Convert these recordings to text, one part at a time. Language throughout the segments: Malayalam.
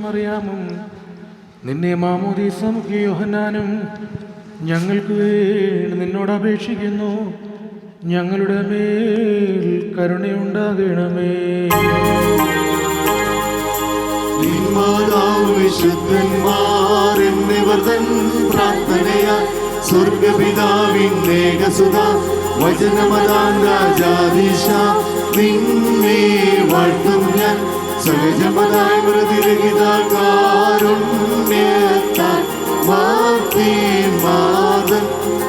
മറിയാമും നിന്നെ മാമോദീസ മുഖ്യ യോഹന്നാനും ഞങ്ങൾക്ക് വേണ്ടി നിന്നോട് അപേക്ഷിക്കുന്നു. ഞങ്ങളുടെ മേൽ കരുണയുണ്ടാകണമേ. വിശുദ്ധന്മാർ എന്നിവർ തൻ പ്രാർത്ഥനയാൽ സ്വർഗപിതാവിന്നേകസുത വചനമതാൻ രാജാധീശ നിന്നെ വാഴ്ത്തും ഞാൻ. സഹജമതായി മൃതിരഹിതാകാരുണ്യത്താൽ മാതൻ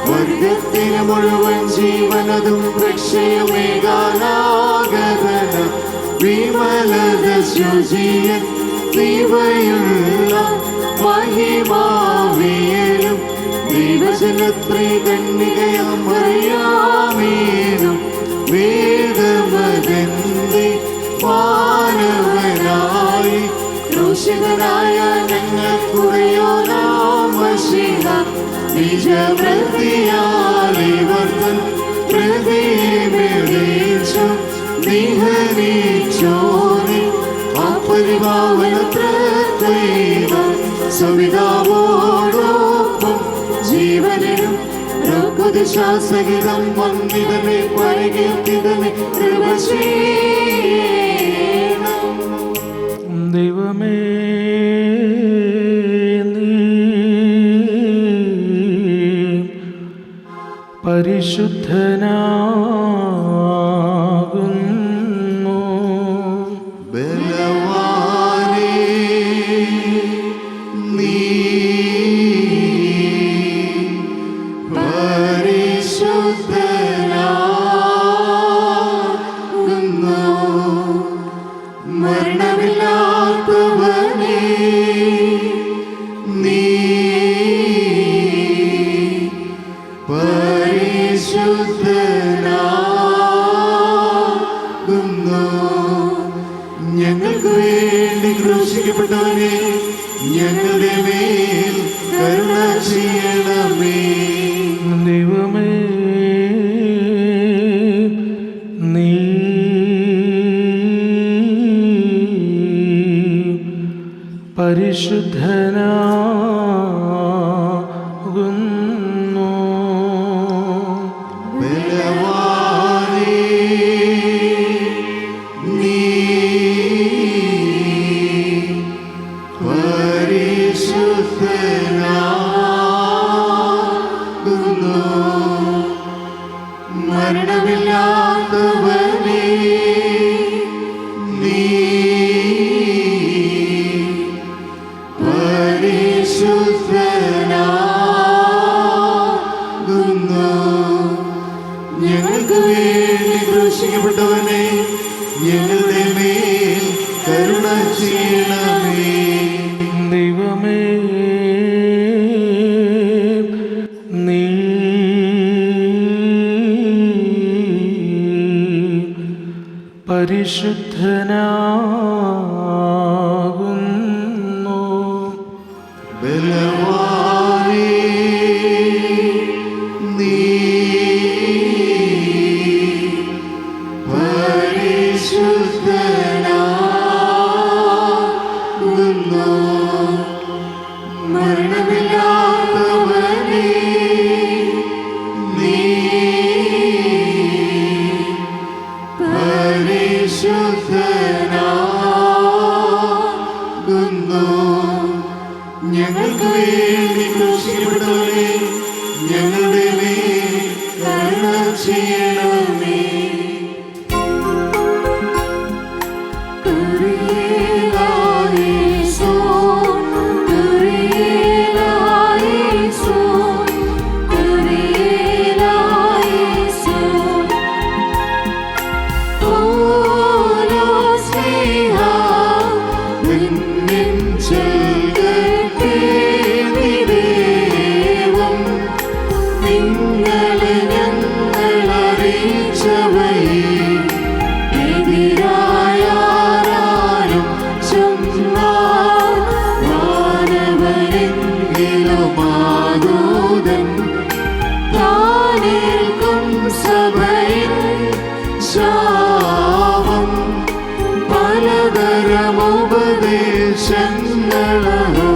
വർഗത്തിന് മുഴുവൻ ജീവനതും രക്ഷയുമേകാനാഗതന വിമലത ശുചിയൻ ദൈവയുള്ള മഹിമാവിയലും ദൈവജനത്രീ കന്യകയാം മറിയാമേനും വേദമതന്തി മാനവനായി ക്രൂശിതനായ ഞങ്ങൾക്കുടയോ നാമശിവ നിജവൃത്തിയാലിവർത്തൻ പ്രതിമേച്ചു നിഹനിച്ചോനെ പരിഭാവനത്രൈവ സവിതാവോടൊപ്പം ജീവനും പ്രകൃതിശാസഹിതം വന്ദിതനെ പരികീർത്തിതനെ കൃപശീലം. ദൈവമേ പരിശുദ്ധനാകുന്നു. ഞങ്ങൾക്ക് വേണ്ടി ക്രൂശിക്കപ്പെട്ടവനെ ഞങ്ങളുടെ മേൽ കരുണ ചെയ്യണമേ. ദൈവമേ നീ പരിശുദ്ധനാകുന്നു. മരണമില്ലാത്തവനെ നീ പരിശുദ്ധനാകുന്നു. ഞങ്ങൾക്ക് വേണ്ടി ക്രൂശിക്കപ്പെട്ടവനെ ഞങ്ങളുടെ മേൽ കരുണ ചെയ്യണമേ. ദൈവമേ നീ പരിശുദ്ധനാകുന്നു. ബലവാനേ നീ പരിശുദ്ധനാകുന്നു. മരണമില്ലാത്തവനേ നീ പരിശുദ്ധനാകുന്നു. ദൂതൻ താനേൽക്കും സഭയിൽ ശാപം പലതരമുപദേശങ്ങളോ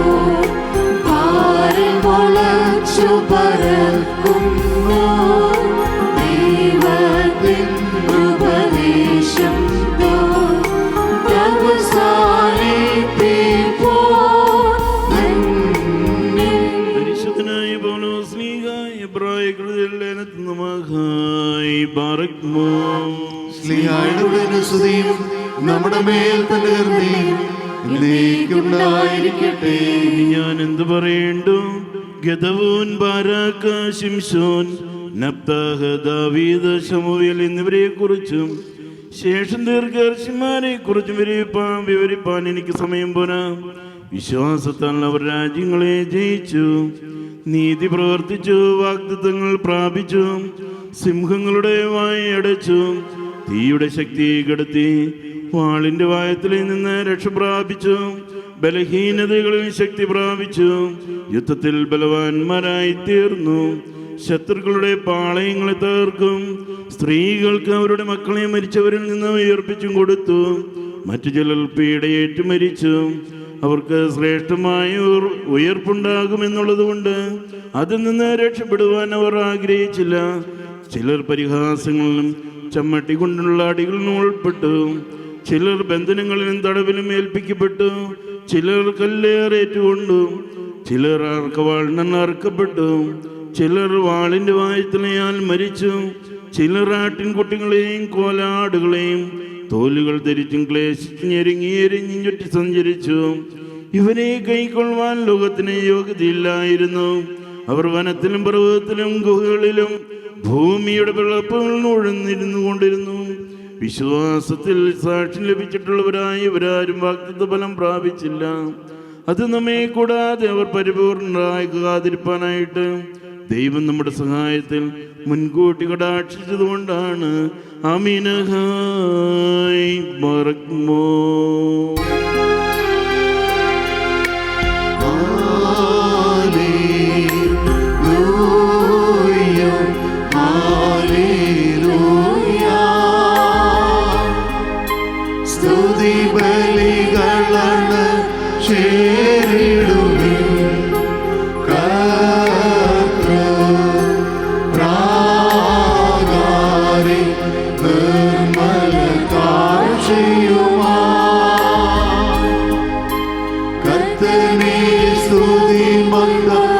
പാരിൽ മുളച്ചു പരക്കുന്നു ദൈവത്തിൻ ഉപദേശം പരിശുദ്ധനായ പൗലോസ് ശ്ലീഹ എബ്രായ ശ്ലീഹായുടെ സ്തുതിയും നമ്മുടെ മേൽ തന്നെ കരുണയും എന്നേക്കുണ്ടായിരിക്കട്ടെ. ഞാൻ എന്തു പറയേണ്ടു? ഗദവൂൻ, ബാരാക്ക, ശിംശോൻ, നബ്താഹ, ദാവീദ്, ശമൂവേൽ എന്നിവരെ കുറിച്ചും ശേഷം ദീർഘദർശിമാരെ കുറിച്ചും വിവരിപ്പാൻ എനിക്ക് സമയം പോരാ. വിശ്വാസത്താൽ അവർ രാജ്യങ്ങളെ ജയിച്ചു, നീതി പ്രവർത്തിച്ചു, വാഗ്ദത്തങ്ങൾ പ്രാപിച്ചു, സിംഹങ്ങളുടെ വായ അടച്ചു, തീയുടെ ശക്തി കെടുത്തി, വാളിന്റെ വായത്തിൽ നിന്ന് രക്ഷ പ്രാപിച്ചു, ബലഹീനതകളിൽ ശക്തി പ്രാപിച്ചു, യുദ്ധത്തിൽ ബലവാന്മാരായി തീർന്നു, ശത്രുക്കളുടെ പാളയങ്ങളെ തകർക്കും, സ്ത്രീകൾക്ക് അവരുടെ മക്കളെ മരിച്ചവരിൽ നിന്ന് ഉയർപ്പിച്ചും കൊടുത്തു, മറ്റു ചിലർ പീഡയേറ്റു മരിച്ചു. അവർക്ക് ശ്രേഷ്ഠമായ ഉയർപ്പുണ്ടാകുമെന്നുള്ളത് കൊണ്ട് അതിൽ നിന്ന് രക്ഷപ്പെടുവാൻ അവർ ആഗ്രഹിച്ചില്ല. ചിലർ പരിഹാസങ്ങളിലും ചമ്മട്ടി കൊണ്ടുള്ള അടികളിലും ഉൾപ്പെട്ടു, ചിലർ ബന്ധനങ്ങളിലും തടവിലും ഏൽപ്പിക്കപ്പെട്ടു, ചിലർ കല്ലേറേറ്റുകൊണ്ടു, ചിലർ അറുക്കപ്പെട്ടു, ചിലർ വാളിന്റെ വായത്തിലയാൽ മരിച്ചു, ചിലർ ആട്ടിൻകുട്ടികളെയും കോലാടുകളെയും തോലുകൾ ധരിച്ചും ക്ലേശിച്ചും എരിഞ്ഞും ചുറ്റി സഞ്ചരിച്ചു. ഇവരെ കൈക്കൊള്ളുവാൻ ലോകത്തിന് യോഗ്യതയില്ലായിരുന്നു. അവർ വനത്തിലും പർവ്വതത്തിലും ഗുഹകളിലും ഭൂമിയുടെ പിളപ്പുകളിൽ ഉഴന്നിരുന്നു കൊണ്ടിരുന്നു. വിശ്വാസത്തിൽ സാക്ഷ്യം ലഭിച്ചിട്ടുള്ളവരായി ഇവരാരും വാഗ്ദത്ത ഫലം പ്രാപിച്ചില്ല. അത് നമ്മെ കൂടാതെ അവർ പരിപൂർണരാകാതിരിക്കാനായിട്ട് ദൈവം നമ്മുടെ സഹായത്തിൽ മുൻകൂട്ടി കടാക്ഷിച്ചതുകൊണ്ടാണ്. ആമീനഹായ് മറക്കുമോ. സ്തുതി ബലികളാണ് ചേരിടുവിൻ കർത്തൃപ്രാകാരി നിർമ്മല കാഴ്ചയുമാ കർത്തനെ സ്തുതി മന്ദഭാവൻപിൽ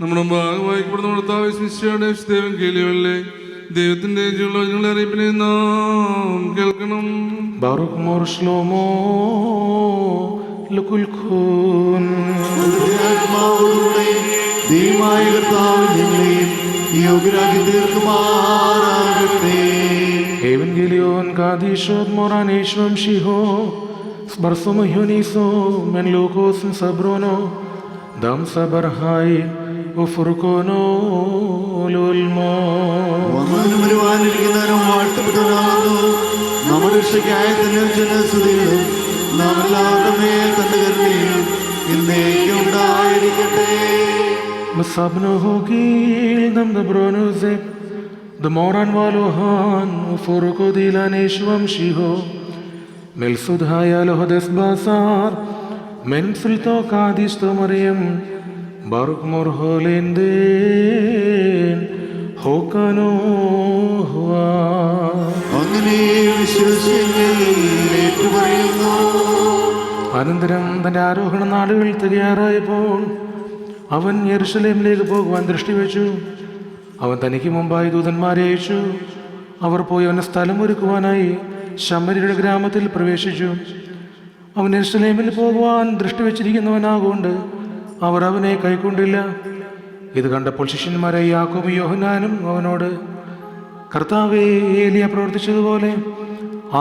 നമ്മുടെ ഭാഗമായിപ്പെടുന്ന ദേവൻ കേളിയല്ലേ ദൈവത്തിന്റെ ജീവങ്ങളെ അറിയിപ്പിനെ നാം കേൾക്കണം. ബാറുക്ക് മോർ ശ്ലോമോ ലകുൽഖൂൻ. ദൈവമായ കർത്താവ് ഞങ്ങളെയും യോഗ്യരാക്കി തീർക്കുമാറാകട്ടെ. Evangelion kadishot moraneshvam shiho sbarsomo hioniso men lokos sabrono dam sabarhai ufurkono lulmo. വന്നവനും വരുവാനിരിക്കുന്നവനും വാഴ്ത്തപ്പെട്ടവനാകുന്നു. നമ്മുടെ രക്ഷയ്ക്കായി തന്നെ ജനസ്തുതികളും നാം എല്ലാവരുടെ മേൽ തന്റെ കരുണയും എന്നേക്കും ഉണ്ടായിരിക്കട്ടെ. Masabno hogil dam dabronuze the moran valohan ufurko dilaneshvam shiho melsudhaya lohodes basar men filto kadisto mariam baruk mor holenden hokano hua. അങ്ങനെ വിശ്വസിച്ച് ഏറ്റുപറയുന്നു. അനന്തരം തന്റെ ആരോഹണ നാളുകൾ തികയാറായപ്പോൾ അവൻ യെരുശലേമിലേക്ക് പോകുവാൻ ദൃഷ്ടിവെച്ചു. അവൻ തനിക്ക് മുമ്പായി ദൂതന്മാരെ അയച്ചു. അവർ പോയി അവന് സ്ഥലം ഒരുക്കുവാനായി ശമര്യരുടെ ഗ്രാമത്തിൽ പ്രവേശിച്ചു. അവൻ യെരുശലേമിൽ പോകുവാൻ ദൃഷ്ടിവെച്ചിരിക്കുന്നവനാകൊണ്ട് അവർ അവനെ കൈക്കൊണ്ടില്ല. ഇത് കണ്ടപ്പോൾ ശിഷ്യന്മാരായ യാക്കോബും യോഹന്നാനും അവനോട്, കർത്താവേ, ഏലിയ പ്രവർത്തിച്ചതുപോലെ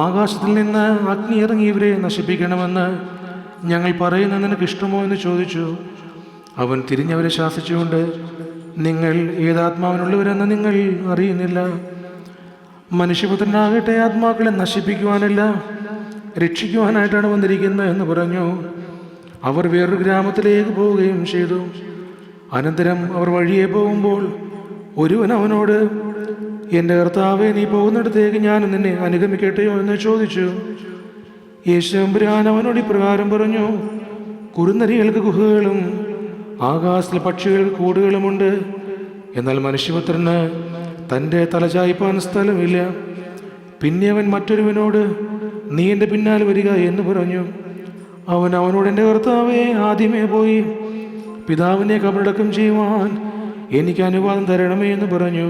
ആകാശത്തിൽ നിന്ന് അഗ്നി ഇറങ്ങി ഇവരെ നശിപ്പിക്കണമെന്ന് ഞങ്ങൾ പറയുന്നത് നിനക്ക് ഇഷ്ടമോ എന്ന് ചോദിച്ചു. അവൻ തിരിഞ്ഞവരെ ശാസിച്ചുകൊണ്ട്, നിങ്ങൾ ഏതാത്മാവിനുള്ളവരെന്ന് നിങ്ങൾ അറിയുന്നില്ല. മനുഷ്യപുത്രനാകട്ടെ ആത്മാക്കളെ നശിപ്പിക്കുവാനല്ല, രക്ഷിക്കുവാനായിട്ടാണ് വന്നിരിക്കുന്നത് എന്ന് പറഞ്ഞു. അവർ വേറൊരു ഗ്രാമത്തിലേക്ക് പോവുകയും ചെയ്തു. അനന്തരം അവർ വഴിയെ പോകുമ്പോൾ ഒരുവൻ അവനോട്, എൻ്റെ കർത്താവേ, നീ പോകുന്നിടത്തേക്ക് ഞാൻ നിന്നെ അനുഗമിക്കട്ടെയോ എന്ന് ചോദിച്ചു. യേശുമ്പുരാൻ അവനോട് ഇപ്രകാരം പറഞ്ഞു, കുറുനരികൾക്ക് ഗുഹകളും ആകാശത്തിലെ പക്ഷികൾക്ക് കൂടുകളുമുണ്ട്, എന്നാൽ മനുഷ്യപുത്രന് തൻ്റെ തലചായ്പാൻ സ്ഥലമില്ല. പിന്നെ അവൻ മറ്റൊരുവനോട്, നീ എൻ്റെ പിന്നാലെ വരിക എന്ന് പറഞ്ഞു. അവൻ അവനോട്, എൻ്റെ കർത്താവേ, ആദ്യമേ പോയി പിതാവിനെ കബറടക്കം ചെയ്യുവാൻ എനിക്ക് അനുവാദം തരണമേ എന്ന് പറഞ്ഞു.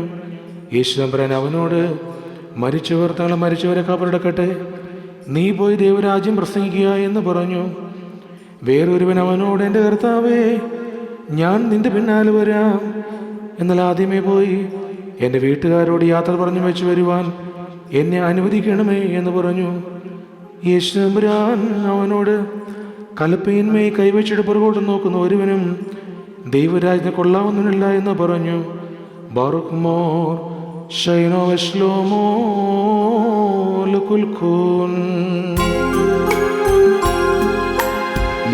യേശുദമ്പുരാൻ അവനോട്, മരിച്ചവർ തങ്ങളെ മരിച്ചവരെ കബറടക്കട്ടെ, നീ പോയി ദൈവരാജ്യം പ്രസംഗിക്കുക എന്ന് പറഞ്ഞു. വേറൊരുവൻ അവനോട്, എൻ്റെ കർത്താവേ, ഞാൻ നിന്റെ പിന്നാലെ വരാം, എന്നാൽ ആദ്യമേ പോയി എൻ്റെ വീട്ടുകാരോട് യാത്ര പറഞ്ഞു വെച്ച് വരുവാൻ എന്നെ അനുവദിക്കണമേ എന്ന് പറഞ്ഞു. യേശുദമ്പുരാൻ അവനോട്, കലപ്പയിന്മേൽ കൈവച്ചിട്ട് പുറകോട്ട് നോക്കുന്ന ഒരുവനും ദൈവരാജ്യത്തെ കൊള്ളാവുന്നില്ല എന്ന് പറഞ്ഞു. ബാറുക്ക് മോർ ഷൈനോ വെശ്ലോമോ ലുക്കുൽഖൂൻ.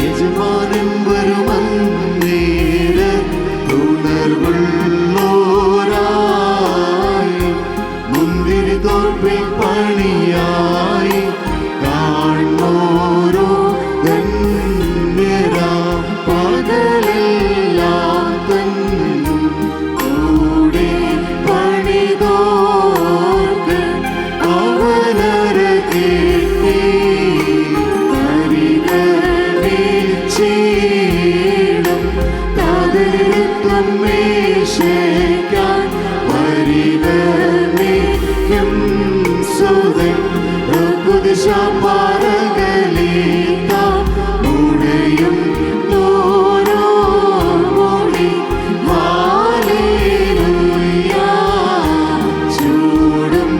യജമാനൻ വരുമന്നേരത്തുണർവുള്ളോരായി മുന്തിരിത്തോപ്പിൽ പണിയായി കാണോരോ ധന്യരാം പകലെല്ലാം തൻ കൂടെ പണിതോർക്ക് അവനര കേട്ടി പരിഗണിച്ചിടും തതിരത്വം മേശയ്ക്കാൻ പരിഗണിക്കും സുതൻ പാറകളേക്കാം മുടയും ഓരോ മൊഴി ഹല്ലേലൂയ ചൂടും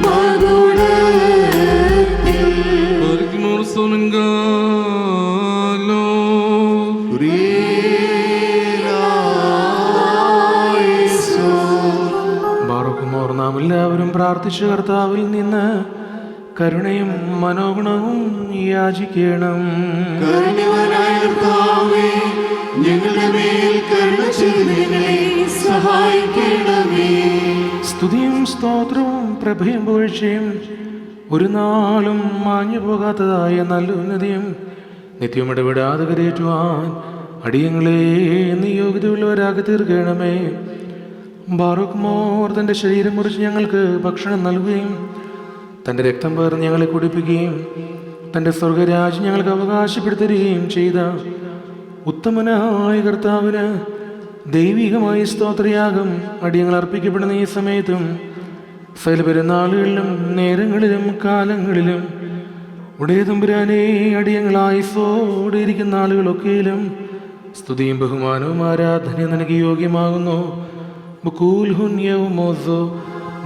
മകുടത്തിൽ ബാറുക്കുമോർ, നാം എല്ലാവരും പ്രാർത്ഥിച്ച കർത്താവിൽ നിന്ന് കരുണയും മനോഗുണവും യാചിക്കണം. കരുണവാനായ കർത്താവേ, ഞങ്ങളുടെ മേൽ കരുണ ചെയ്ത് ഞങ്ങളെ സഹായിക്കണമേ. സ്തുതിയും സ്തോത്രവും പ്രഭയും പുകഴ്ചയും ഒരു നാളും മാഞ്ഞു പോകാത്തതായ നല്ല ഉന്നതിയും നിത്യം ഇടപെടാതെ കരയേറ്റുവാൻ അടിയങ്ങളെ നിയോഗിതയുള്ളവരാക്കി തീർക്കണമേ. ബാറുക്ക് മോർ തൻ്റെ ശരീരം മുറിച്ച് ഞങ്ങൾക്ക് ഭക്ഷണം നൽകുകയും തൻ്റെ രക്തം പകർന്ന് ഞങ്ങളെ കുടിപ്പിക്കുകയും തൻ്റെ സ്വർഗരാജ്യം ഞങ്ങൾക്ക് അവകാശപ്പെടുത്തുകയും ചെയ്ത ഉത്തമനായ കർത്താവിന് ദൈവികമായ സ്തോത്രയാഗം അടിയങ്ങൾ അർപ്പിക്കപ്പെടുന്ന ഈ സമയത്തും സകല പെരുന്നാളുകളിലും നേരങ്ങളിലും കാലങ്ങളിലും ഉടയ തമ്പുരാനെ അടിയങ്ങളായുസ്സോടെ ഇരിക്കുന്ന ആളുകളൊക്കെയിലും സ്തുതിയും ബഹുമാനവും ആരാധനയും നിനക്ക് യോഗ്യമാകുന്നു. ബുകൂൽ ഹുന്യവുമോസോ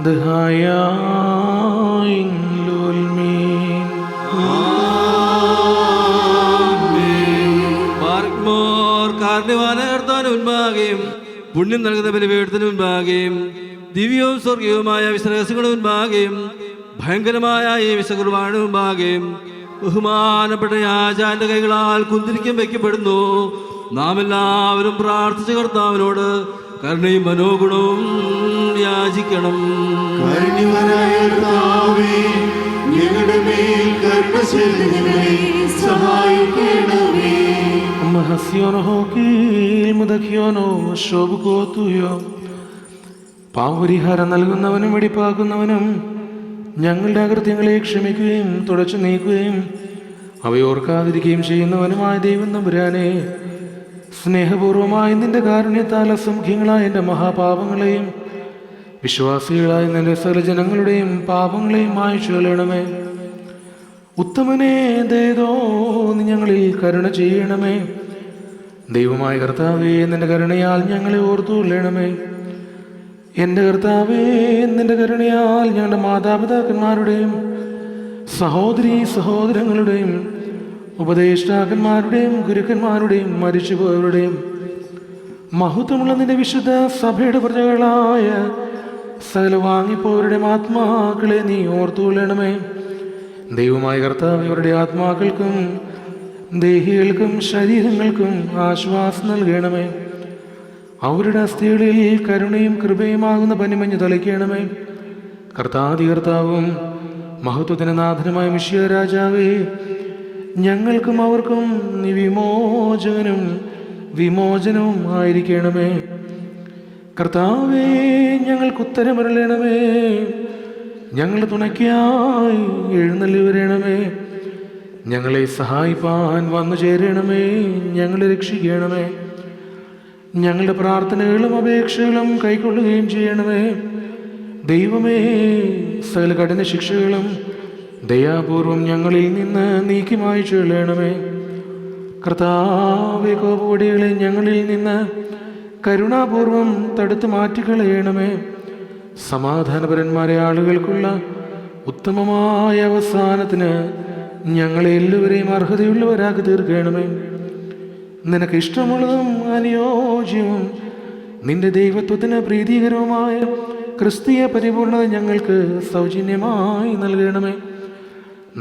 ദഹായായിൻ ലുൽമീൻ. കാരണവാനകർത്താവിന് മുൻപാകെയും പുണ്യം നൽകുന്ന ബലിപീഠത്തിന് മുൻപാകെയും ദിവ്യവും സ്വർഗീയവുമായ വിശ്വാസങ്ങളുടെ മുൻപാകെയും ഭയങ്കരമായ ഈ വിശ്വകുർബാനയുടെ മുൻപാകെയും ബഹുമാനപ്പെട്ട ആചാര്യന്റെ കൈകളാൽ കുന്തിരിക്കം വയ്ക്കപ്പെടുന്നു. നാം എല്ലാവരും പ്രാർത്ഥിച്ച കർത്താവിനോട് കരുണയും മനോഗുണവും യാചിക്കണം. കരുണവാനായ കർത്താവേ, ഞങ്ങളുടെ മേൽ കരുണ ചെയ്ത് ഞങ്ങളെ സഹായിക്കണമേ. പാവപരിഹാരം നൽകുന്നവനും വെടിപ്പാക്കുന്നവനും ഞങ്ങളുടെ അകൃത്യങ്ങളെ ക്ഷമിക്കുകയും തുടച്ചു നീക്കുകയും അവയോർക്കാതിരിക്കുകയും ചെയ്യുന്നവനുമായ ദൈവം തമ്പുരാനെ, സ്നേഹപൂർവമായ നിന്റെ കാരുണ്യത്താൽ അസംഖ്യങ്ങളായ എൻ്റെ മഹാപാപങ്ങളെയും വിശ്വാസികളായ നിന്റെ സകല ജനങ്ങളുടെയും പാപങ്ങളെയും മായ്ച്ചു കളയണമേ. ഉത്തമനേ, ദയതോ നീ ഞങ്ങളിൽ കരുണ ചെയ്യണമേ. ദൈവമായ കർത്താവേ, നിന്റെ കരുണയാൽ ഞങ്ങളെ ഓർത്തുകൊള്ളണമേ. എൻ്റെ കർത്താവേ, നിന്റെ കരുണയാൽ ഞങ്ങളുടെ മാതാപിതാക്കന്മാരുടെയും സഹോദരീ സഹോദരങ്ങളുടെയും ഉപദേഷ്ടാക്കന്മാരുടെയും ഗുരുക്കന്മാരുടെയും മരിച്ചുപോയവരുടെയും മഹത്വമുള്ള നിന്റെ വിശുദ്ധ സഭയുടെ പ്രജകളായ സകല വാങ്ങിപ്പോരുടെ ആത്മാക്കളെ നീ ഓർത്തുകൊള്ളണമേ. ദൈവമായ കർത്താവ് ഇവരുടെ ആത്മാക്കൾക്കും ദേഹികൾക്കും ശരീരങ്ങൾക്കും ആശ്വാസം നൽകണമേ. അവരുടെ അസ്ഥികളിൽ കരുണയും കൃപയുമാകുന്ന പനിമഞ്ഞ് തളിക്കണമേ. കർത്താവും മഹത്വത്തിന് നാഥനുമായ മിശിഹ രാജാവേ, ഞങ്ങൾക്കും അവർക്കും നീ വിമോചനവും ആയിരിക്കണമേ. കർത്താവേ, ഞങ്ങൾക്ക് ഉത്തരമരുളണമേ. ഞങ്ങളുടെ തുണയ്ക്കായി എഴുന്നള്ളി വരണമേ. ഞങ്ങളെ സഹായിപ്പാൻ വന്നു ചേരണമേ. ഞങ്ങളെ രക്ഷിക്കണമേ. ഞങ്ങളുടെ പ്രാർത്ഥനകളും അപേക്ഷകളും കൈക്കൊള്ളുകയും ചെയ്യണമേ. ദൈവമേ, സകല കഠിന ശിക്ഷകളും ദയാപൂർവം ഞങ്ങളിൽ നിന്ന് നീക്കി മായ്ച്ചു കളയണമേ. കർത്താവേ, കോപവടികളെ ഞങ്ങളിൽ നിന്ന് കരുണാപൂർവം തടുത്തു മാറ്റിക്കളയണമേ. സമാധാനപരന്മാരെ ആളുകൾക്കുള്ള ഉത്തമമായ അവസാനത്തിന് ഞങ്ങളെ എല്ലാവരെയും അർഹതയുള്ളവരാക്കി തീർക്കണമേ. നിനക്ക് ഇഷ്ടമുള്ളതും അനുയോജ്യവും നിന്റെ ദൈവത്വത്തിന് പ്രീതികരവുമായ ക്രിസ്തീയ പരിപൂർണത ഞങ്ങൾക്ക് സൗജന്യമായി നൽകണമേ.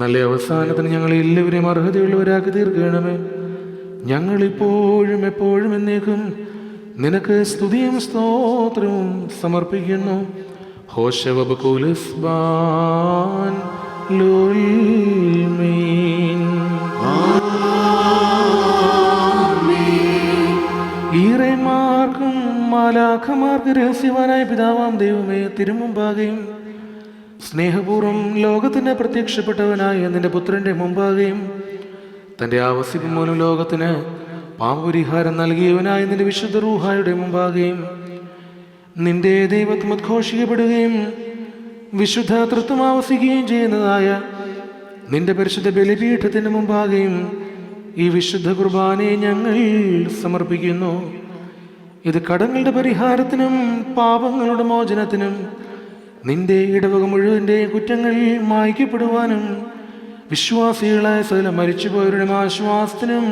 നല്ല അവസാനത്തിന് ഞങ്ങളെ എല്ലാവരെയും അർഹതയുള്ളവരാക്കി തീർക്കണമേ. ഞങ്ങളിപ്പോഴും എപ്പോഴും എന്നേക്കും നിനക്ക് സ്തുതിയും സ്തോത്രവും സമർപ്പിക്കുന്നു. ഹോശവബകുലസ്ബാൻ ലുൽമീൻ. ഈറന്മാർക്കും മാലാഖമാർക്ക് രഹസ്യവാനായ പിതാവാം ദൈവമേ, തിരുമുമ്പാകെയും സ്നേഹപൂർവ്വം ലോകത്തിന് പ്രത്യക്ഷപ്പെട്ടവനായ നിന്റെ പുത്രന്റെ മുമ്പാകെയും തൻ്റെ ആവസിപ്പ് മൂലം ലോകത്തിന് പാപപരിഹാരം നൽകിയവനായ നിന്റെ വിശുദ്ധ റൂഹായുടെ മുമ്പാകെയും നിന്റെ ദൈവത്വം ഉദ്ഘോഷിക്കപ്പെടുകയും വിശുദ്ധ തൃത്വം ആവസിക്കുകയും ചെയ്യുന്നതായ നിന്റെ പരിശുദ്ധ ബലിപീഠത്തിന് മുമ്പാകെയും ഈ വിശുദ്ധ കുർബാനയെ ഞങ്ങൾ സമർപ്പിക്കുന്നു. ഇത് കടങ്ങളുടെ പരിഹാരത്തിനും പാപങ്ങളുടെ മോചനത്തിനും നിന്റെ ഇടവക മുഴുവൻ്റെ കുറ്റങ്ങൾ മായ്ക്കപ്പെടുവാനും വിശ്വാസികളായ സകല മരിച്ചുപോയവരുടെ ആശ്വാസത്തിനും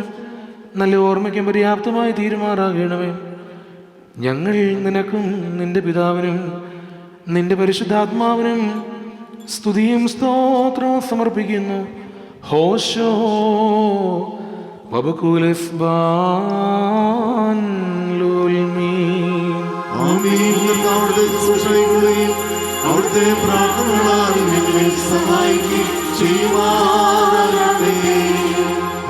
നല്ല ഓർമ്മയ്ക്കും പര്യാപ്തമായി തീരുമാറാകണമേ. ഞങ്ങൾ നിനക്കും നിന്റെ പിതാവിനും നിന്റെ പരിശുദ്ധാത്മാവിനും സ്തുതിയും സ്തോത്രവും സമർപ്പിക്കുന്നു. ഹോശോ വബകുലസ്ബാൻ ലുൽമീൻ. അവിടുത്തെ പ്രാർത്ഥനകളാൽ ഞങ്ങളെ സഹായിക്കുകയും ചെയ്യുമാറാകട്ടെ.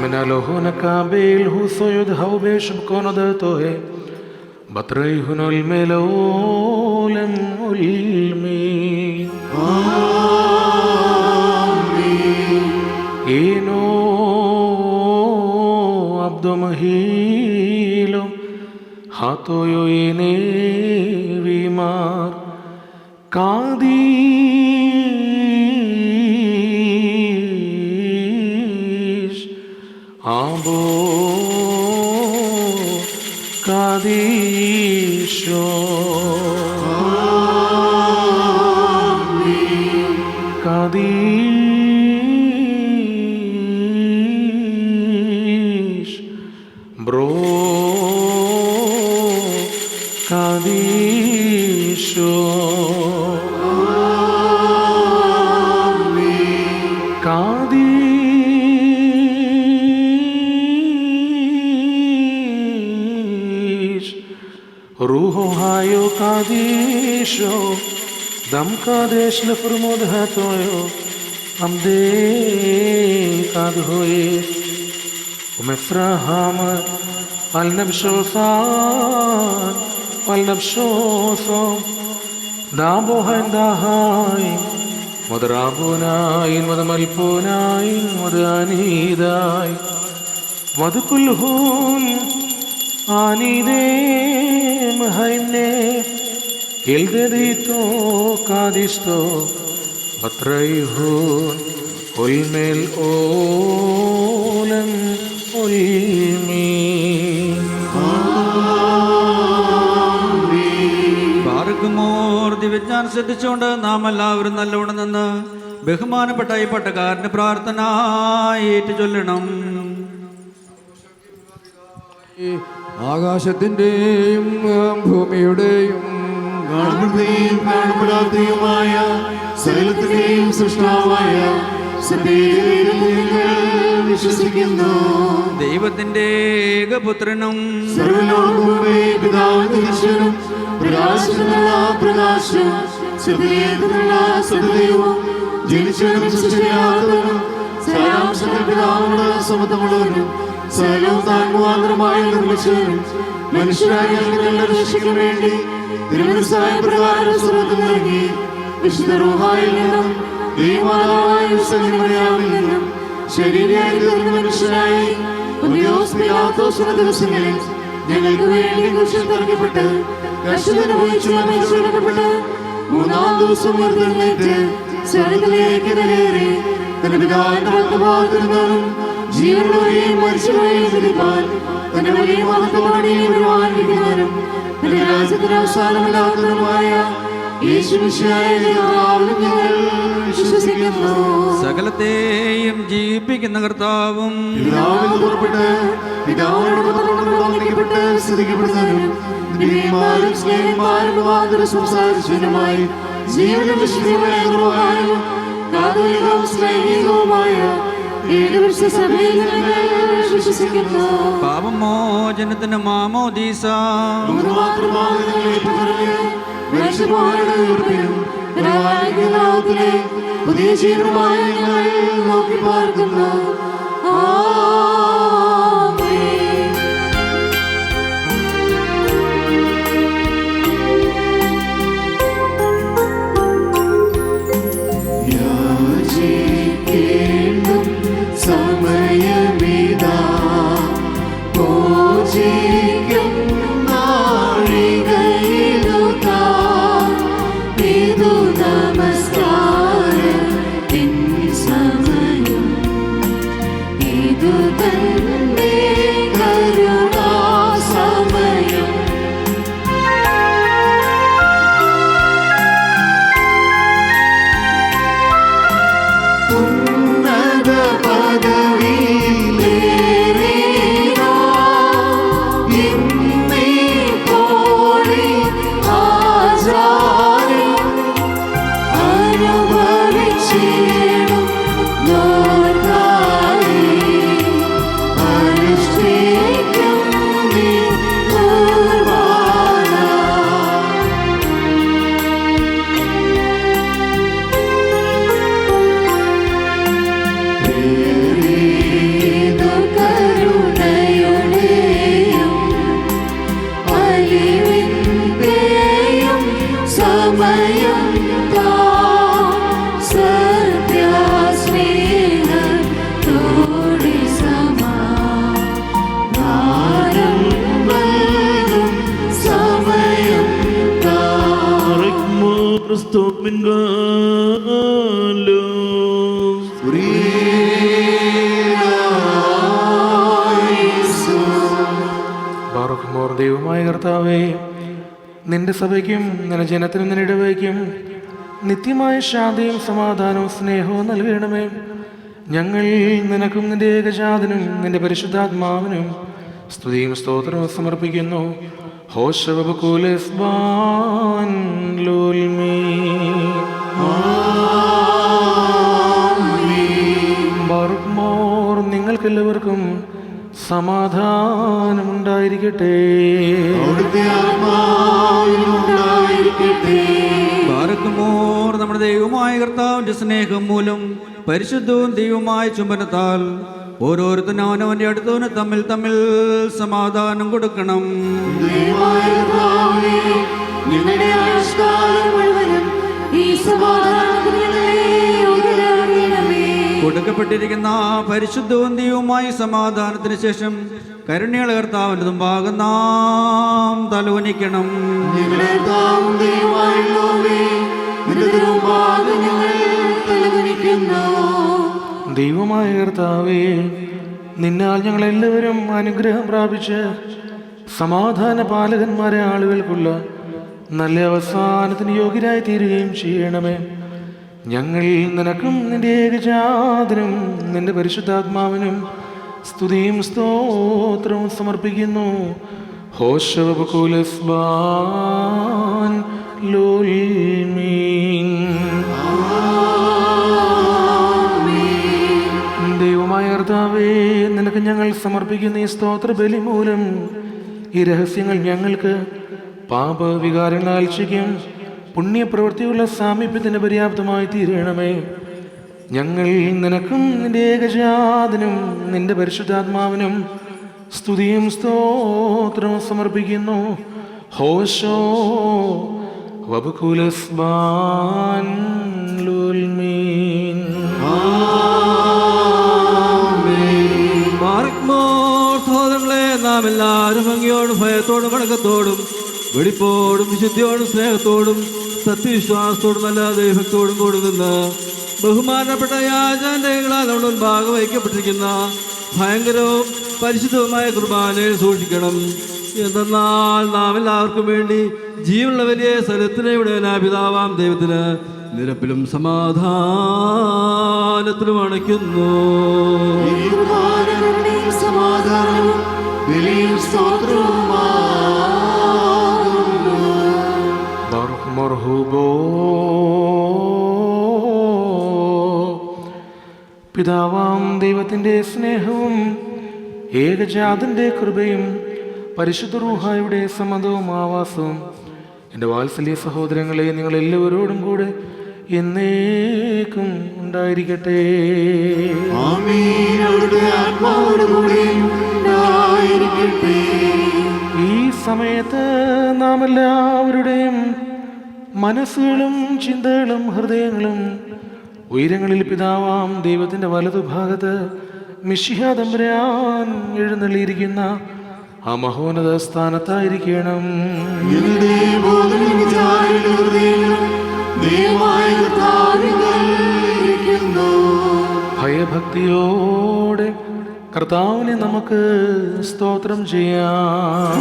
Menalohonakabel husoyod haubeshub konodatoe batrayhunol melolem ulmi. Amen. Eno abdomahilo hatoyo ene vimar kadi. Abo Kadisho Kadish Bro Kadisho Ruho hayo kadisho dam kadesh lefurmod hatoyo amde kadhoye umefraham al nabshosan al nabshoso dabo handahay modrabunay modamalpunay modaniday modukulhun Anide mahayne ilgedito kadisto batrayhun ulmel olem ulmi. ബാറക്കുമോർ ദിവ്യജ്ഞാനം ശ്രദ്ധിച്ചുകൊണ്ട് നാം എല്ലാവരും നല്ലോണം നിന്ന് ബഹുമാനപ്പെട്ട ഈ പട്ടക്കാരന്റെ പ്രാർത്ഥന ഏറ്റു ചൊല്ലണം. ആകാശത്തിൻ്റെയും ഭൂമിയുടെയും കാണപ്പെടുകയും കാണപ്പെടാത്തയുമായ സകലത്തിന്റെയും സൃഷ്ടാവായ സത്യത്തിൽ വിശ്വസിക്കുന്നു. ദൈവത്തിന്റെ ഏകപുത്രനും സർവ്വലോകവുമേ പിതാവിന്റെ ഈശ്വരനും പ്രകാശത്തിനുള്ള പ്രകാശവും സത്യത്തിനുള്ള സത്യദൈവവും ജനിച്ചവനും സൃഷ്ടിയാത്തവനും സാരാംശത്തിൽ പിതാവിനോട് സമത്വമുള്ളവനും സകലവും താൻ മുഖാന്തരമായി നിർമ്മിച്ചവനും മനുഷ്യരായ ഞങ്ങളുടെ രക്ഷയ്ക്ക് വേണ്ടി തിരുമനസ്സായ പ്രകാരം സ്വർഗ്ഗത്തിൽ നൽകി വിശുദ്ധ റൂഹായിൽ നിന്നും ദൈവമാതാവായ സകലമറിയാമിൽ നിന്നും ശരീരയായി തീർന്ന മനുഷ്യനായി പൊന്തിയോസ് പീലാത്തോസിന്റെ ദിവസങ്ങളിൽ ഞങ്ങൾക്ക് വേണ്ടി കുരിശിൽ തറയ്ക്കപ്പെട്ട് കഷ്ടതനുഭവിച്ചു മരിച്ചടക്കപ്പെട്ട് മൂന്നാം ദിവസം ഉയർത്തെഴുന്നേറ്റ് സ്വർഗ്ഗത്തിലേക്ക് കയറി തന്റെ പിതാവിന്റെ വലത്തുഭാഗത്തിരുന്നവനും ജീവനുള്ളവരെയും മരിച്ചവരെയും വിധിപ്പാൻ തന്റെ വലിയ മഹത്വത്തോടെ വരുവാനിരിക്കുന്നവനും തന്റെ രാജ്യത്തിന് അവസാനമില്ലാത്തവനുമായ യേശുമിശിഹായെ ഞങ്ങൾ വിശ്വസിക്കുന്നു. സകലത്തെയും ജീവിപ്പിക്കുന്ന കർത്താവും പിതാവിൽ നിന്ന് പുറപ്പെട്ട് പിതാവിനോട് ഒന്നിക്കപ്പെട്ട് സ്തുതിക്കപ്പെടുന്നവനും നീതിമാനും സ്നേഹന്മാരും മുഖാന്തരം സംസാരിച്ചവനുമായി ജീവനും വിശുദ്ധിയുമായും കാതോലികവും സ്നേഹികവുമായ ഏകപക്ഷ സഭയിൽ ഞങ്ങൾ വിശ്വസിക്കുന്നു. പാപമോചനത്തിന് മാമോദീസ മാത്രമാണ് ഞങ്ങൾ ഏറ്റുപറഞ്ഞ് മനുഷ്യന്മാരുടെ ഉയർപ്പിനും ലോകത്തിലെ പുതിയ ജീവനുമായി ഞങ്ങൾ നോക്കി പാർക്കുന്നു. ആമേൻ. യാചിക്കേണ്ടും സമയമിതാ പൂജിക്കും നാഴികയിലുതാ ഇതു നമസ്കാരത്തിൻ സമയം ഇതു തന്നെ കരുണാസമയം. ഉന്നത പദവിയിലേറിയോ ഇന്നീ ആചാരം അനുഭവിച്ചിടും നോർക്കായി അനുഷ്ഠിക്കും നീ കുർബാന. ഏറിയതു കരുണയുടെയും അലിവിന്റെയും സമയം സത്യസ്നേഹത്തോടെ സമാധാനം നൽകും സമയം ബാറൂഖ് മോർ ദൈവമായ കർത്താവേ, നിന്റെ സഭയ്ക്കും നിന്റെ ജനത്തിനും നിന്നിടവയ്ക്കും നിത്യമായ ശാന്തിയും സമാധാനവും സ്നേഹവും നൽകണമേ. ഞങ്ങൾ നിനക്കും നിന്റെ ഏകജാതനും നിന്റെ പരിശുദ്ധാത്മാവിനും സ്തുതിയും സ്തോത്രവും സമർപ്പിക്കുന്നു. ഹോശവബകൂലസ്ബാൻ ലോൽമീ ബാറൂഖ് മോർ നിങ്ങൾക്കെല്ലാവർക്കും സമാധാനമുണ്ടായിരിക്കട്ടെ. അവിടുത്തെ ആത്മാവിനുണ്ടായിരിക്കട്ടെ. ബാറക്കുമോർ നമ്മുടെ ദൈവമായ കർത്താവിന്റെ സ്നേഹം മൂലം പരിശുദ്ധവും ദൈവമായ ചുംബനത്താൽ ഓരോരുത്തരും അവനവന്റെ അടുത്തവന് തമ്മിൽ തമ്മിൽ സമാധാനം കൊടുക്കണം. ദൈവമായ കർത്താവേ, ഞങ്ങളുടെ ആയുഷ്കാലം മുഴുവനും ഈ സമാധാനത്തിന് ഞങ്ങളെ യോഗ്യരാക്കണമേ. കൊടുക്കപ്പെട്ടിരിക്കുന്ന പരിശുദ്ധവും ദൈവമായ സമാധാനത്തിന് ശേഷം കരുണയുള്ള കർത്താവിന്റെ മുമ്പാകെ നാം തലവനിക്കണം. ഞങ്ങളുടെ കർത്താവും ദൈവമായുള്ളവേ, നിന്റെ തിരുമുമ്പാകെ ഞങ്ങൾ തലകുനിക്കുന്നു. ദൈവമായ കർത്താവേ, നിന്നാൽ ഞങ്ങളെല്ലാവരും അനുഗ്രഹം പ്രാപിച്ച് സമാധാന പാലകന്മാരെ ആളുകൾക്കുള്ള നല്ല അവസാനത്തിന് യോഗ്യരായി തീരുകയും ചെയ്യണമേ. ഞങ്ങൾ നിനക്കും നിന്റെ ഏകജാതനും നിന്റെ പരിശുദ്ധാത്മാവിനും സ്തുതിയും സ്തോത്രവും സമർപ്പിക്കുന്നു. ഹോശവകുലസ്ബാൻ ലോൽമീൻ. ദൈവമായ കർത്താവേ, നിനക്ക് ഞങ്ങൾ സമർപ്പിക്കുന്ന ഈ സ്തോത്ര ബലി മൂലം ഈ രഹസ്യങ്ങൾ ഞങ്ങൾക്ക് പാപവികാരങ്ങളാൽ ശിക്കും പുണ്യപ്രവൃത്തിയുള്ള സാമീപ്യത്തിന് പര്യാപ്തമായി തീരണമേ. ഞങ്ങൾ നിനക്കും നിന്റെ ഏകജാതനും നിന്റെ പരിശുദ്ധാത്മാവിനും സ്തുതിയും സ്തോത്രവും സമർപ്പിക്കുന്നു. ഹോശോ വബകുലസ്ബാൻ ലോൽമീൻ. സഹോദരങ്ങളെ, നാം എല്ലാവരും ഭംഗിയോടും ഭയത്തോടും വണക്കത്തോടും വെടിപ്പോടും വിശുദ്ധിയോടും സ്നേഹത്തോടും സത്യവിശ്വാസത്തോടും നല്ല ദൈവത്തോടും കൂടി നിന്ന് ബഹുമാനപ്പെട്ട യാചാന്റെകളാൽ നമ്മൾ മുൻപാകെ വയ്ക്കപ്പെട്ടിരിക്കുന്ന ഭയങ്കരവും പരിശുദ്ധവുമായ കുർബാനയെ സൂക്ഷിക്കണം. എന്തെന്നാൽ നാം എല്ലാവർക്കും വേണ്ടി ജീവനുള്ള വലിയ സ്ഥലത്തിലെ പിതാവാം ദൈവത്തിന് നിരപ്പിലും സമാധാനത്തിലും അണയ്ക്കുന്നു. പിതാവാം ദൈവത്തിൻ്റെ സ്നേഹവും ഏകജാതന്റെ കൃപയും പരിശുദ്ധ റൂഹായുടെ സമ്മതവും ആവാസവും എൻ്റെ വാത്സല്യ സഹോദരങ്ങളെ നിങ്ങൾ എല്ലാവരോടും കൂടെ എന്നേക്കും ഉണ്ടായിരിക്കട്ടെ. ഈ സമയത്ത് നാം എല്ലാവരുടെയും മനസ്സുകളും ചിന്തകളും ഹൃദയങ്ങളും ഉയരങ്ങളിൽ പിതാവാം ദൈവത്തിൻ്റെ വലതുഭാഗത്ത് മിശിഹാ തമ്പുരാൻ എഴുന്നള്ളിയിരിക്കുന്ന ആ മഹോന്നത സ്ഥാനത്തായിരിക്കണം. ഭയഭക്തിയോടെ കർത്താവിനെ നമുക്ക് സ്തോത്രം ചെയ്യാം.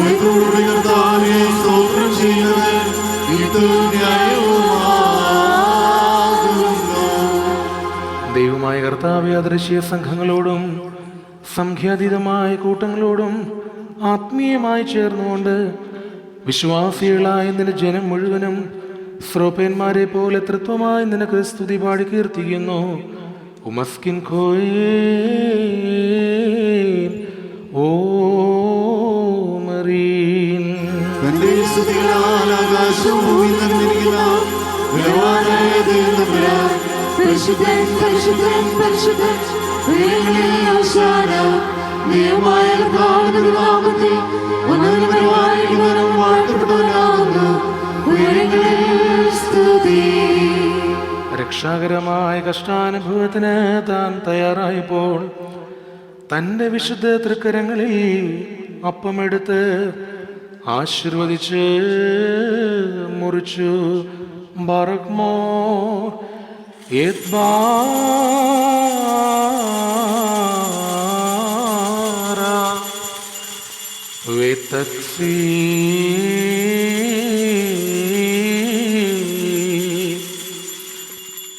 ദൈവമായ കർത്താവെ, അദൃശ്യ സംഘങ്ങളോടും സംഖ്യാതീതമായ കൂട്ടങ്ങളോടും ആത്മീയമായി ചേർന്നുകൊണ്ട് വിശ്വാസികളായ നിന്റെ ജനം മുഴുവനും ശ്രോപ്പന്മാരെ പോലെ തൃത്വമായി നിനക്ക് സ്തുതി പാടി കീർത്തിക്കുന്നു. ഉമസ്കിൻ ഖോയേൻ ഓ മരീൻ. പരിശുദ്ധൻ പരിശുദ്ധൻ പരിശുദ്ധൻ ദൈവമായ കർത്താവിന്റെ നാമത്തിൽ വന്നവനും വാഴ്ത്തപ്പെട്ടവനാകുന്നു. ഉയരങ്ങളിൽ സ്തുതി. രക്ഷാകരമായ കഷ്ടാനുഭവത്തിന് താൻ തയ്യാറായപ്പോൾ തൻ്റെ വിശുദ്ധ തൃക്കരങ്ങളിൽ അപ്പമെടുത്ത് ആശീർവദിച്ച് മുറിച്ചു. ബറക്മോ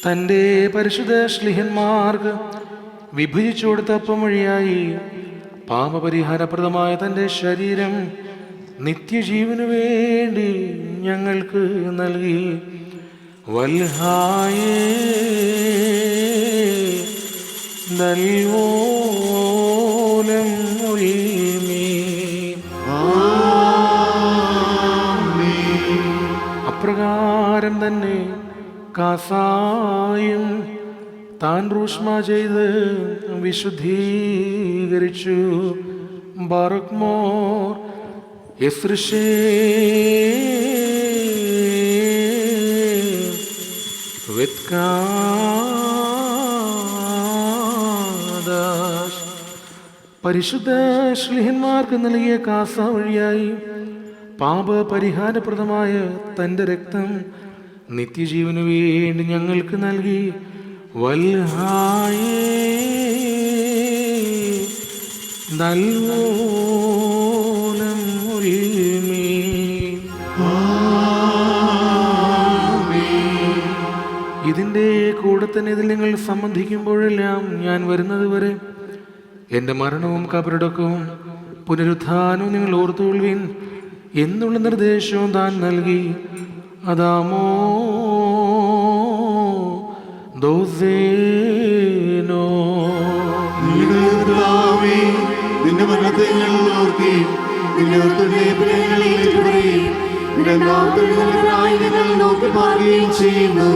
തൻ്റെ പരിശുദ്ധ ശ്ലീഹന്മാർക്ക് വിഭജിച്ചു കൊടുത്ത അപ്പം വഴിയായി പാപപരിഹാരപ്രദമായ തൻ്റെ ശരീരം നിത്യജീവനു വേണ്ടി ഞങ്ങൾക്ക് നൽകി. വൽഹായേ നൽവോലം അപ്രകാരം തന്നെ കാസായും താൻ റൂഷ്മ ചെയ്ത് വിശുദ്ധീകരിച്ചു. ബറക്മോർ യസ്രിഷേ പരിശുദ്ധ ശ്ലീഹന്മാർക്ക് നൽകിയ കാസ വഴിയായി പാപപരിഹാരപ്രദമായ തൻ്റെ രക്തം നിത്യജീവനു വേണ്ടി ഞങ്ങൾക്ക് നൽകി. വൽഹായേ നൽവോലം ഇതിൻ്റെ കൂടെ തന്നെ ഇതിൽ നിങ്ങൾ സംബന്ധിക്കുമ്പോഴെല്ലാം ഞാൻ വരുന്നത് വരെ എൻ്റെ മരണവും കബറടക്കവും പുനരുത്ഥാനവും നിങ്ങൾ ഓർത്തുകൊള്ളുവിൻ. എന്നുള്ള നിർദ്ദേശവും താൻ നൽകി. അദാമോ ദോസേനോ. നിന്റെ മരണത്തെ ഞങ്ങൾ ഓർക്കുകയും നിന്റെ ഞങ്ങൾ നോക്കി പാടുകയും ചെയ്യുന്നു.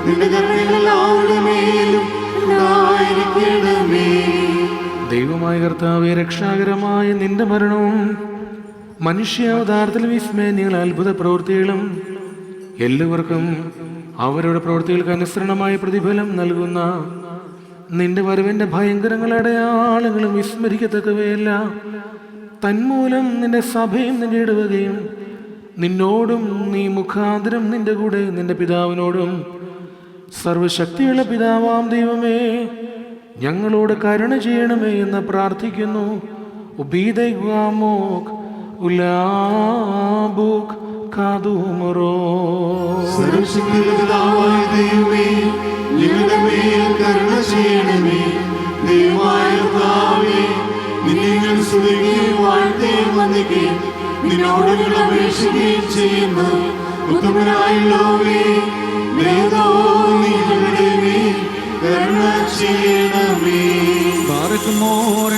നിന്റെ കരുണകൾ എല്ലാവരുടെ മേലും ഉണ്ടായിരിക്കണമേ. ദൈവമായ കർത്താവേ, രക്ഷാകരമായ നിന്റെ മരണവും മനുഷ്യാവതാരത്തിൽ വിസ്മയങ്ങൾ അത്ഭുത പ്രവൃത്തികളും എല്ലാവർക്കും അവരുടെ പ്രവൃത്തികൾക്ക് അനുസരണമായ പ്രതിഫലം നൽകുന്ന നിന്റെ വരവിൻ്റെ ഭയങ്കരങ്ങൾ അടയാളങ്ങളും വിസ്മരിക്കത്തക്കവയല്ല. തന്മൂലം നിന്റെ സഭയും നിന്റെ ഇടവകയും നിന്നോടും നീ മുഖാന്തരം നിന്റെ കൂടെ നിന്റെ പിതാവിനോടും സർവശക്തിയുള്ള പിതാവാം ദൈവമേ ഞങ്ങളോട് കരുണ ചെയ്യണമേ എന്ന് പ്രാർത്ഥിക്കുന്നു. സർവശക്തിയുള്ള ദൈവമേ ഞങ്ങളുടെ മേൽ കരുണ ചെയ്യണമേ. ദൈവമായ കർത്താവേ, നിന്നെ ഞങ്ങൾ സ്തുതിക്കുകയും വാഴ്ത്തുകയും വന്ദിക്കുകയും നിന്നോട് ഞങ്ങൾ അപേക്ഷിക്കുകയും ചെയ്യുന്നു. ഉത്തമനായുള്ളവേ, നീ ഞങ്ങളുടെ മേൽ കരുണ ചെയ്യണമേ.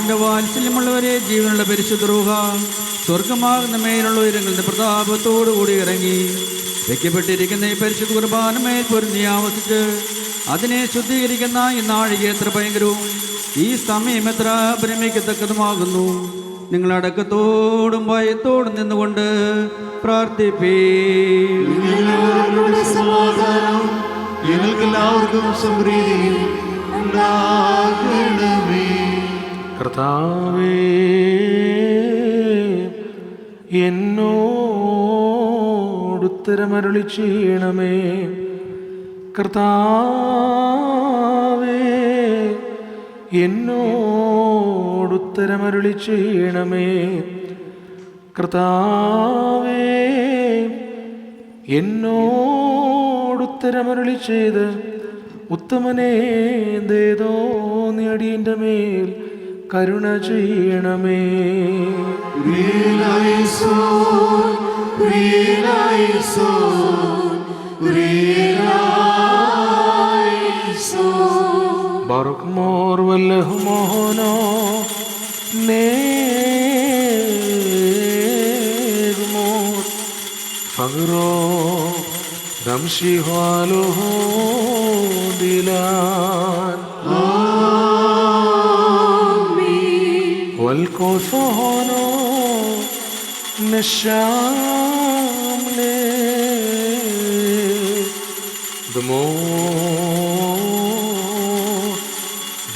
എന്റെ വാത്സല്യമുള്ളവരെ, ജീവനുള്ള പരിശുദ്ധ റൂഹ സ്വർഗമാകുന്ന മേലുള്ള ഉയരങ്ങളുടെ പ്രതാപത്തോടുകൂടി ഇറങ്ങി വെക്കപ്പെട്ടിരിക്കുന്ന ഈ പരിശുദ്ധ കുർബാനമേൽ പൊരുന്നി ആവസിച്ച് അതിനെ ശുദ്ധീകരിക്കുന്ന ഈ നാഴിക എത്ര ഭയങ്കരവും ഈ സമയം എത്ര ഭ്രമിക്കത്തക്കതുമാകുന്നു. നിങ്ങളടക്കത്തോടും ഭയത്തോടും നിന്നുകൊണ്ട് പ്രാർത്ഥിപ്പേ. ഞങ്ങൾക്കെല്ലാവർക്കും സമൃദ്ധിയും ഉണ്ടാകണമേ. കർത്താവേ, എന്നോടുത്തരമരുളി ചെയ്യണമേ. കർത്താവേ, എന്നോടുത്തരമരുളി ചെയ്യണമേ. കർത്താവേ, എന്നോടുത്തരമരുളി ചെയ്ത് ഉത്തമനേ ദേതോ നേടിയൻ്റെ മേൽ കരുണ ചെയ്യണമേ. ബറുക് മോർ വല്ലഹു മോഹനോ നേഗ്മോർ ഫഗ്രോ ദംശി ഹാലോ ദിലാൻ والكوثونو نشاملي دمو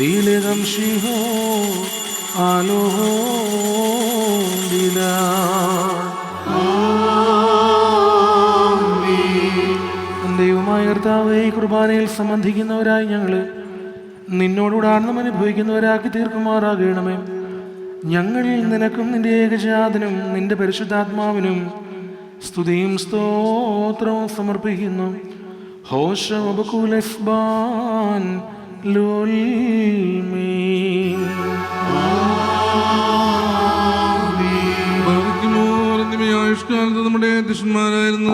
ديل غمشيهو آلوهو ديلا. ദൈവമായ കർത്താവേ, ഈ കുർബാനയിൽ സംബന്ധിക്കുന്നവരായി ഞങ്ങള് നിന്നോടുകൂടെ ആനന്ദം അനുഭവിക്കുന്നവരാക്കി തീർക്കുമാറാകണമേ. ഞങ്ങൾ നിനക്കും നിന്റെ ഏകജാതനും നിന്റെ പരിശുദ്ധാത്മാവിനും സ്തുതിയും സ്തോത്രവും സമർപ്പിക്കുന്നു. ആയുഷ്കാലത്ത് നമ്മുടെ ദുഷ്ടന്മാരായിരുന്ന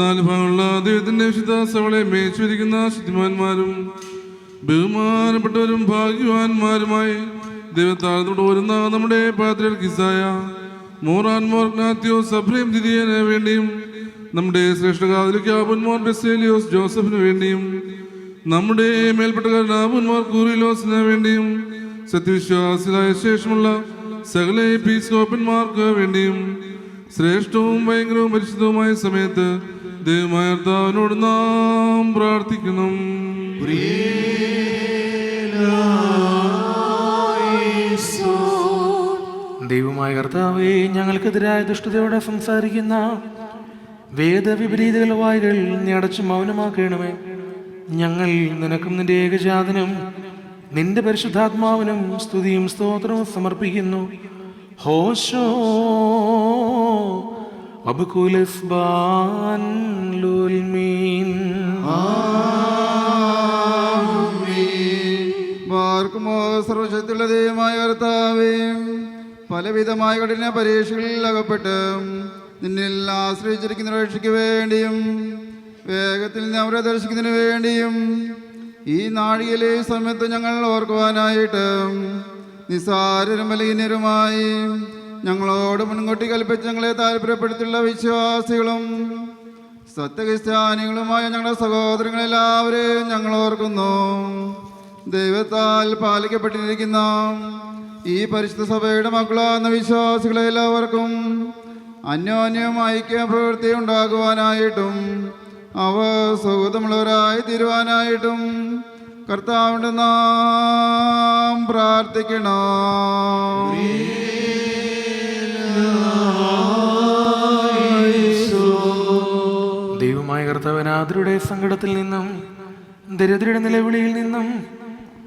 4 ഭാഗമുള്ള ദൈവത്തിന്റെ വിശുദ്ധ സഭകളെ മേച്ചിരിക്കുന്ന ശുദ്ധിമാന്മാരും ബഹുമാനപ്പെട്ടവരും ഭാഗ്യവാന്മാരുമായി ദൈവത്താഴത്തോട് വരുന്ന നമ്മുടെ പാത്രിയർക്കീസായ മോറാൻ മോർ ഗ്നാത്യോസ് അബ്രഹാം ദിദിയന് വേണ്ടിയും നമ്മുടെ ശ്രേഷ്ഠ കാതലിക് ആബുൻമോർ ബെസേലിയോസ് ജോസഫിന് വേണ്ടിയും നമ്മുടെ മേൽപ്പെട്ടക്കാരൻ ആബുൻമോർ കൂറിലോസിന് വേണ്ടിയും സത്യവിശ്വാസികളായ ശേഷമുള്ള സകല എപ്പീസ്കോപ്പന്മാർക്ക് വേണ്ടിയും ശ്രേഷ്ഠവും ഭയങ്കരവും പരിശുദ്ധവുമായ സമയത്ത് ദൈവമായ കർത്താവിനോട് നാം പ്രാർത്ഥിക്കണം. ദൈവമായ കർത്താവേ, ഞങ്ങൾക്കെതിരായ ദുഷ്ടതയോടെ സംസാരിക്കുന്ന വേദവിപരീതകളുടെ വായ്കൾ നീ അടച്ച് മൗനമാക്കണമേ. ഞങ്ങൾ നിനക്കും നിന്റെ ഏകജാതനും നിന്റെ പരിശുദ്ധാത്മാവിനും സ്തുതിയും സ്തോത്രവും സമർപ്പിക്കുന്നു. ഹോശോ അബ്കുലസ്ബാൻ ലുൽമീൻ. സർവശക്തിയുള്ള ദൈവമായ കർത്താവേ, പലവിധമായ കഠിന പരീക്ഷകളിൽ അകപ്പെട്ട് നിന്നിൽ ആശ്രയിച്ചിരിക്കുന്ന രക്ഷയ്ക്ക് വേണ്ടിയും വേഗത്തിൽ നിന്ന് അവരെ ദർശിക്കുന്നതിന് വേണ്ടിയും ഈ നാഴികയിലെ സമയത്ത് ഞങ്ങൾ ഓർക്കുവാനായിട്ട് നിസ്സാരരും ബലഹീനരുമായി ഞങ്ങളോട് മുൻകൂട്ടി കൽപ്പിച്ച് ഞങ്ങളെ താല്പര്യപ്പെടുത്തിയുള്ള വിശ്വാസികളും സത്യക്രിസ്ത്യാനികളുമായ ഞങ്ങളുടെ സഹോദരങ്ങളെല്ലാവരെയും ഞങ്ങൾ ഓർക്കുന്നു. ദൈവത്താൽ പാലിക്കപ്പെട്ടിരിക്കുന്ന ഈ പരിശുദ്ധ സഭയുടെ മക്കളാകുന്ന വിശ്വാസികളെ എല്ലാവർക്കും അന്യോന്യം ഐക്യ പ്രവൃത്തി ഉണ്ടാകുവാനായിട്ടും അവ സൗഹൃദമുള്ളവരായി തീരുവാനായിട്ടും കർത്താവിൻ്റെ നാം പ്രാർത്ഥിക്കണം. ദൈവമായ കർത്താവനാഥരുടെ സങ്കടത്തിൽ നിന്നും ദരിദ്രരുടെ നിലവിളിയിൽ നിന്നും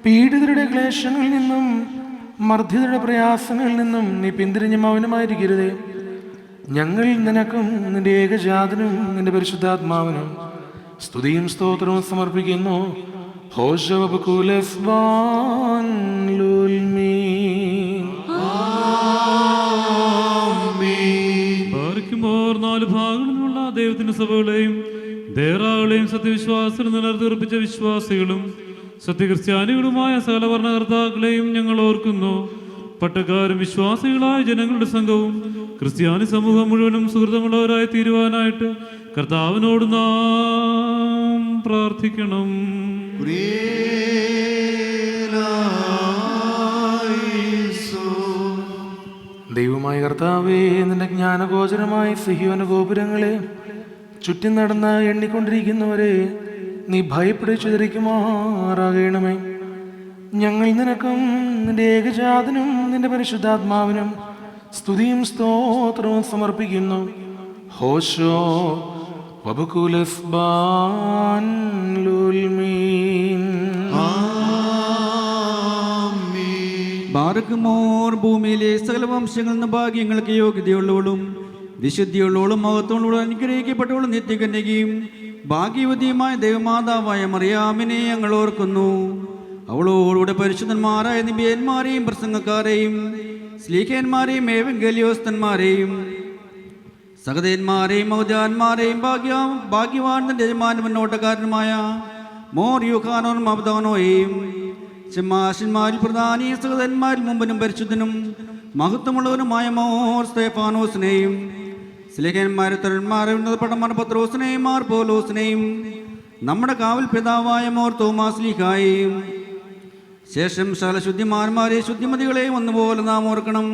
പീഡിതരുടെ ക്ലേശങ്ങളിൽ നിന്നും മർദ്ദിതരുടെ പ്രയാസങ്ങളിൽ നിന്നും നീ പിന്തിരിഞ്ഞ മൗനമായിരിക്കരുതേ. ഞങ്ങൾ നിനക്കും നിന്റെ ഏകജാതനും നിന്റെ പരിശുദ്ധാത്മാവിനും സ്തുതിയും സ്തോത്രവും സമർപ്പിക്കുന്നു. പാർക്കുമ്പോൾ 4 ഭാഗങ്ങളിലുള്ള ദൈവത്തിന്റെ സഭകളെയും ദേറാകളെയും സത്യവിശ്വാസത്തിൽ നിലനിർത്തിയുറപ്പിച്ച വിശ്വാസികളും സത്യക്രിസ്ത്യാനികളുമായ സകല ഭരണകർത്താക്കളെയും ഞങ്ങൾ ഓർക്കുന്നു. പട്ടക്കാരും വിശ്വാസികളായ ജനങ്ങളുടെ സംഘവും ക്രിസ്ത്യാനി സമൂഹം മുഴുവനും സുഹൃത്തുമുള്ളവരായി തീരുവാനായിട്ട് കർത്താവിനോട് നാം പ്രാർത്ഥിക്കണം. ദൈവമായ കർത്താവേ, നിന്റെ ജ്ഞാനഗോചരമായ സിഹിയോന ഗോപുരങ്ങളെ ചുറ്റി നടന്ന് എണ്ണിക്കൊണ്ടിരിക്കുന്നവരെ നീ ഭയപ്പെടിച്ചുതിരിക്കുമാറാകണമേ. ഞങ്ങൾ നിനക്കും നിന്റെ ഏകജാതനും നിന്റെ പരിശുദ്ധാത്മാവിനും സ്തുതിയും സ്തോത്രവും സമർപ്പിക്കുന്നു. ഹോശോ വബുകുലസ്ബാൻ ലുൽമീൻ. ബാറക്കുമോർ ഭൂമിയിലെ സകല വംശങ്ങളിൽ നിന്ന് ഭാഗ്യങ്ങൾക്ക് യോഗ്യതയുള്ളവളും വിശുദ്ധിയുള്ളവളും മഹത്വമുള്ളവളും അനുഗ്രഹിക്കപ്പെട്ടവളും നിത്യകന്യകയും ഭാഗ്യവതിയുമായ ദൈവമാതാവായ മറിയാമിനെ ഞങ്ങൾ ഓർക്കുന്നു. അവളോടുകൂടെ പരിശുദ്ധന്മാരായ നിബിയന്മാരെയും പ്രസംഗക്കാരെയും സ്ലീഹന്മാരെയും ഏവങ്കേലിയോസ്തന്മാരെയും സഹതന്മാരെയും ഔദ്യാന്മാരെയും ഭാഗ്യവാനും യജമാനും മുന്നോട്ടക്കാരനുമായ മോർ യുഖാനോൻ മബ്ദാനോയെയും ചെമ്മാശന്മാരിൽ പ്രധാനി സഹതന്മാരിൽ മുമ്പനും പരിശുദ്ധനും മഹത്വമുള്ളവനുമായ മോർ സ്തേഫാനോസിനെയും സ്ലീഹന്മാരെ തരന്മാരെ ഉന്നതപ്പെട്ടമാർ പത്രോസിനെയും മാർ പോലോസിനെയും നമ്മുടെ കാവൽ പിതാവായ മോർ തോമാസ് ലീഹായെയും ശേഷം സകല ശുദ്ധിമാന്മാരെ ശുദ്ധിമതികളെയും ഒന്നുപോലെ നാം ഓർക്കണം.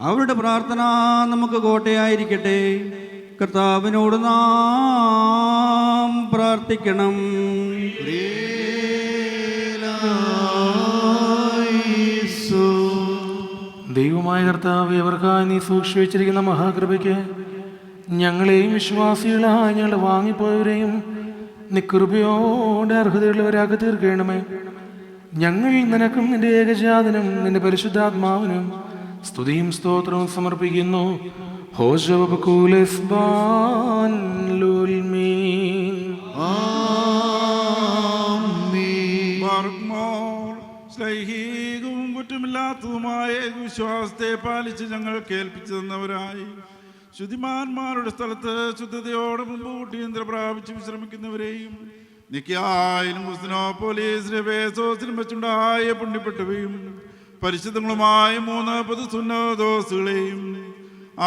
അവരുടെ പ്രാർത്ഥന നമുക്ക് കോട്ടയായിരിക്കട്ടെ. കർത്താവിനോട് നാം പ്രാർത്ഥിക്കണം. ദൈവമായ കർത്താവ്, അവർക്കായി നീ സൂക്ഷിച്ചിരിക്കുന്ന മഹാകൃപയ്ക്ക് ഞങ്ങളെയും വിശ്വാസികളായി ഞങ്ങളെ വാങ്ങിപ്പോയവരെയും നീ കൃപയോടെ അർഹതയുള്ളവരാക്കി തീർക്കണമേ. ഞങ്ങൾ നിനക്കും നിന്റെ ഏകജാതനും നിന്റെ പരിശുദ്ധാത്മാവിനും സ്തുതിയും സ്തോത്രവും സമർപ്പിക്കുന്നു. ഹോശവബകൂലസ്ബാൻ ലുൽമീൻ. സ്ലൈഹികവും കുറ്റമില്ലാത്തതുമായ വിശ്വാസത്തെ പാലിച്ച് ഞങ്ങൾ കേൾപ്പിച്ചു തന്നവരായി ശുദ്ധിമാന്മാരുടെ സ്ഥലത്ത് ശുദ്ധതയോടെ മുമ്പ് യന്ത്ര പ്രാപിച്ച് വിശ്രമിക്കുന്നവരെയും നിക്കായാലും ക്രിസ്തുനോപ്പോലീസിലെ വേസോസിലും വെച്ചുണ്ടായ പുണ്യപ്പെട്ടവയും പരിശുദ്ധങ്ങളുമായ 3 പൊതുസുന്നതോസുകളെയും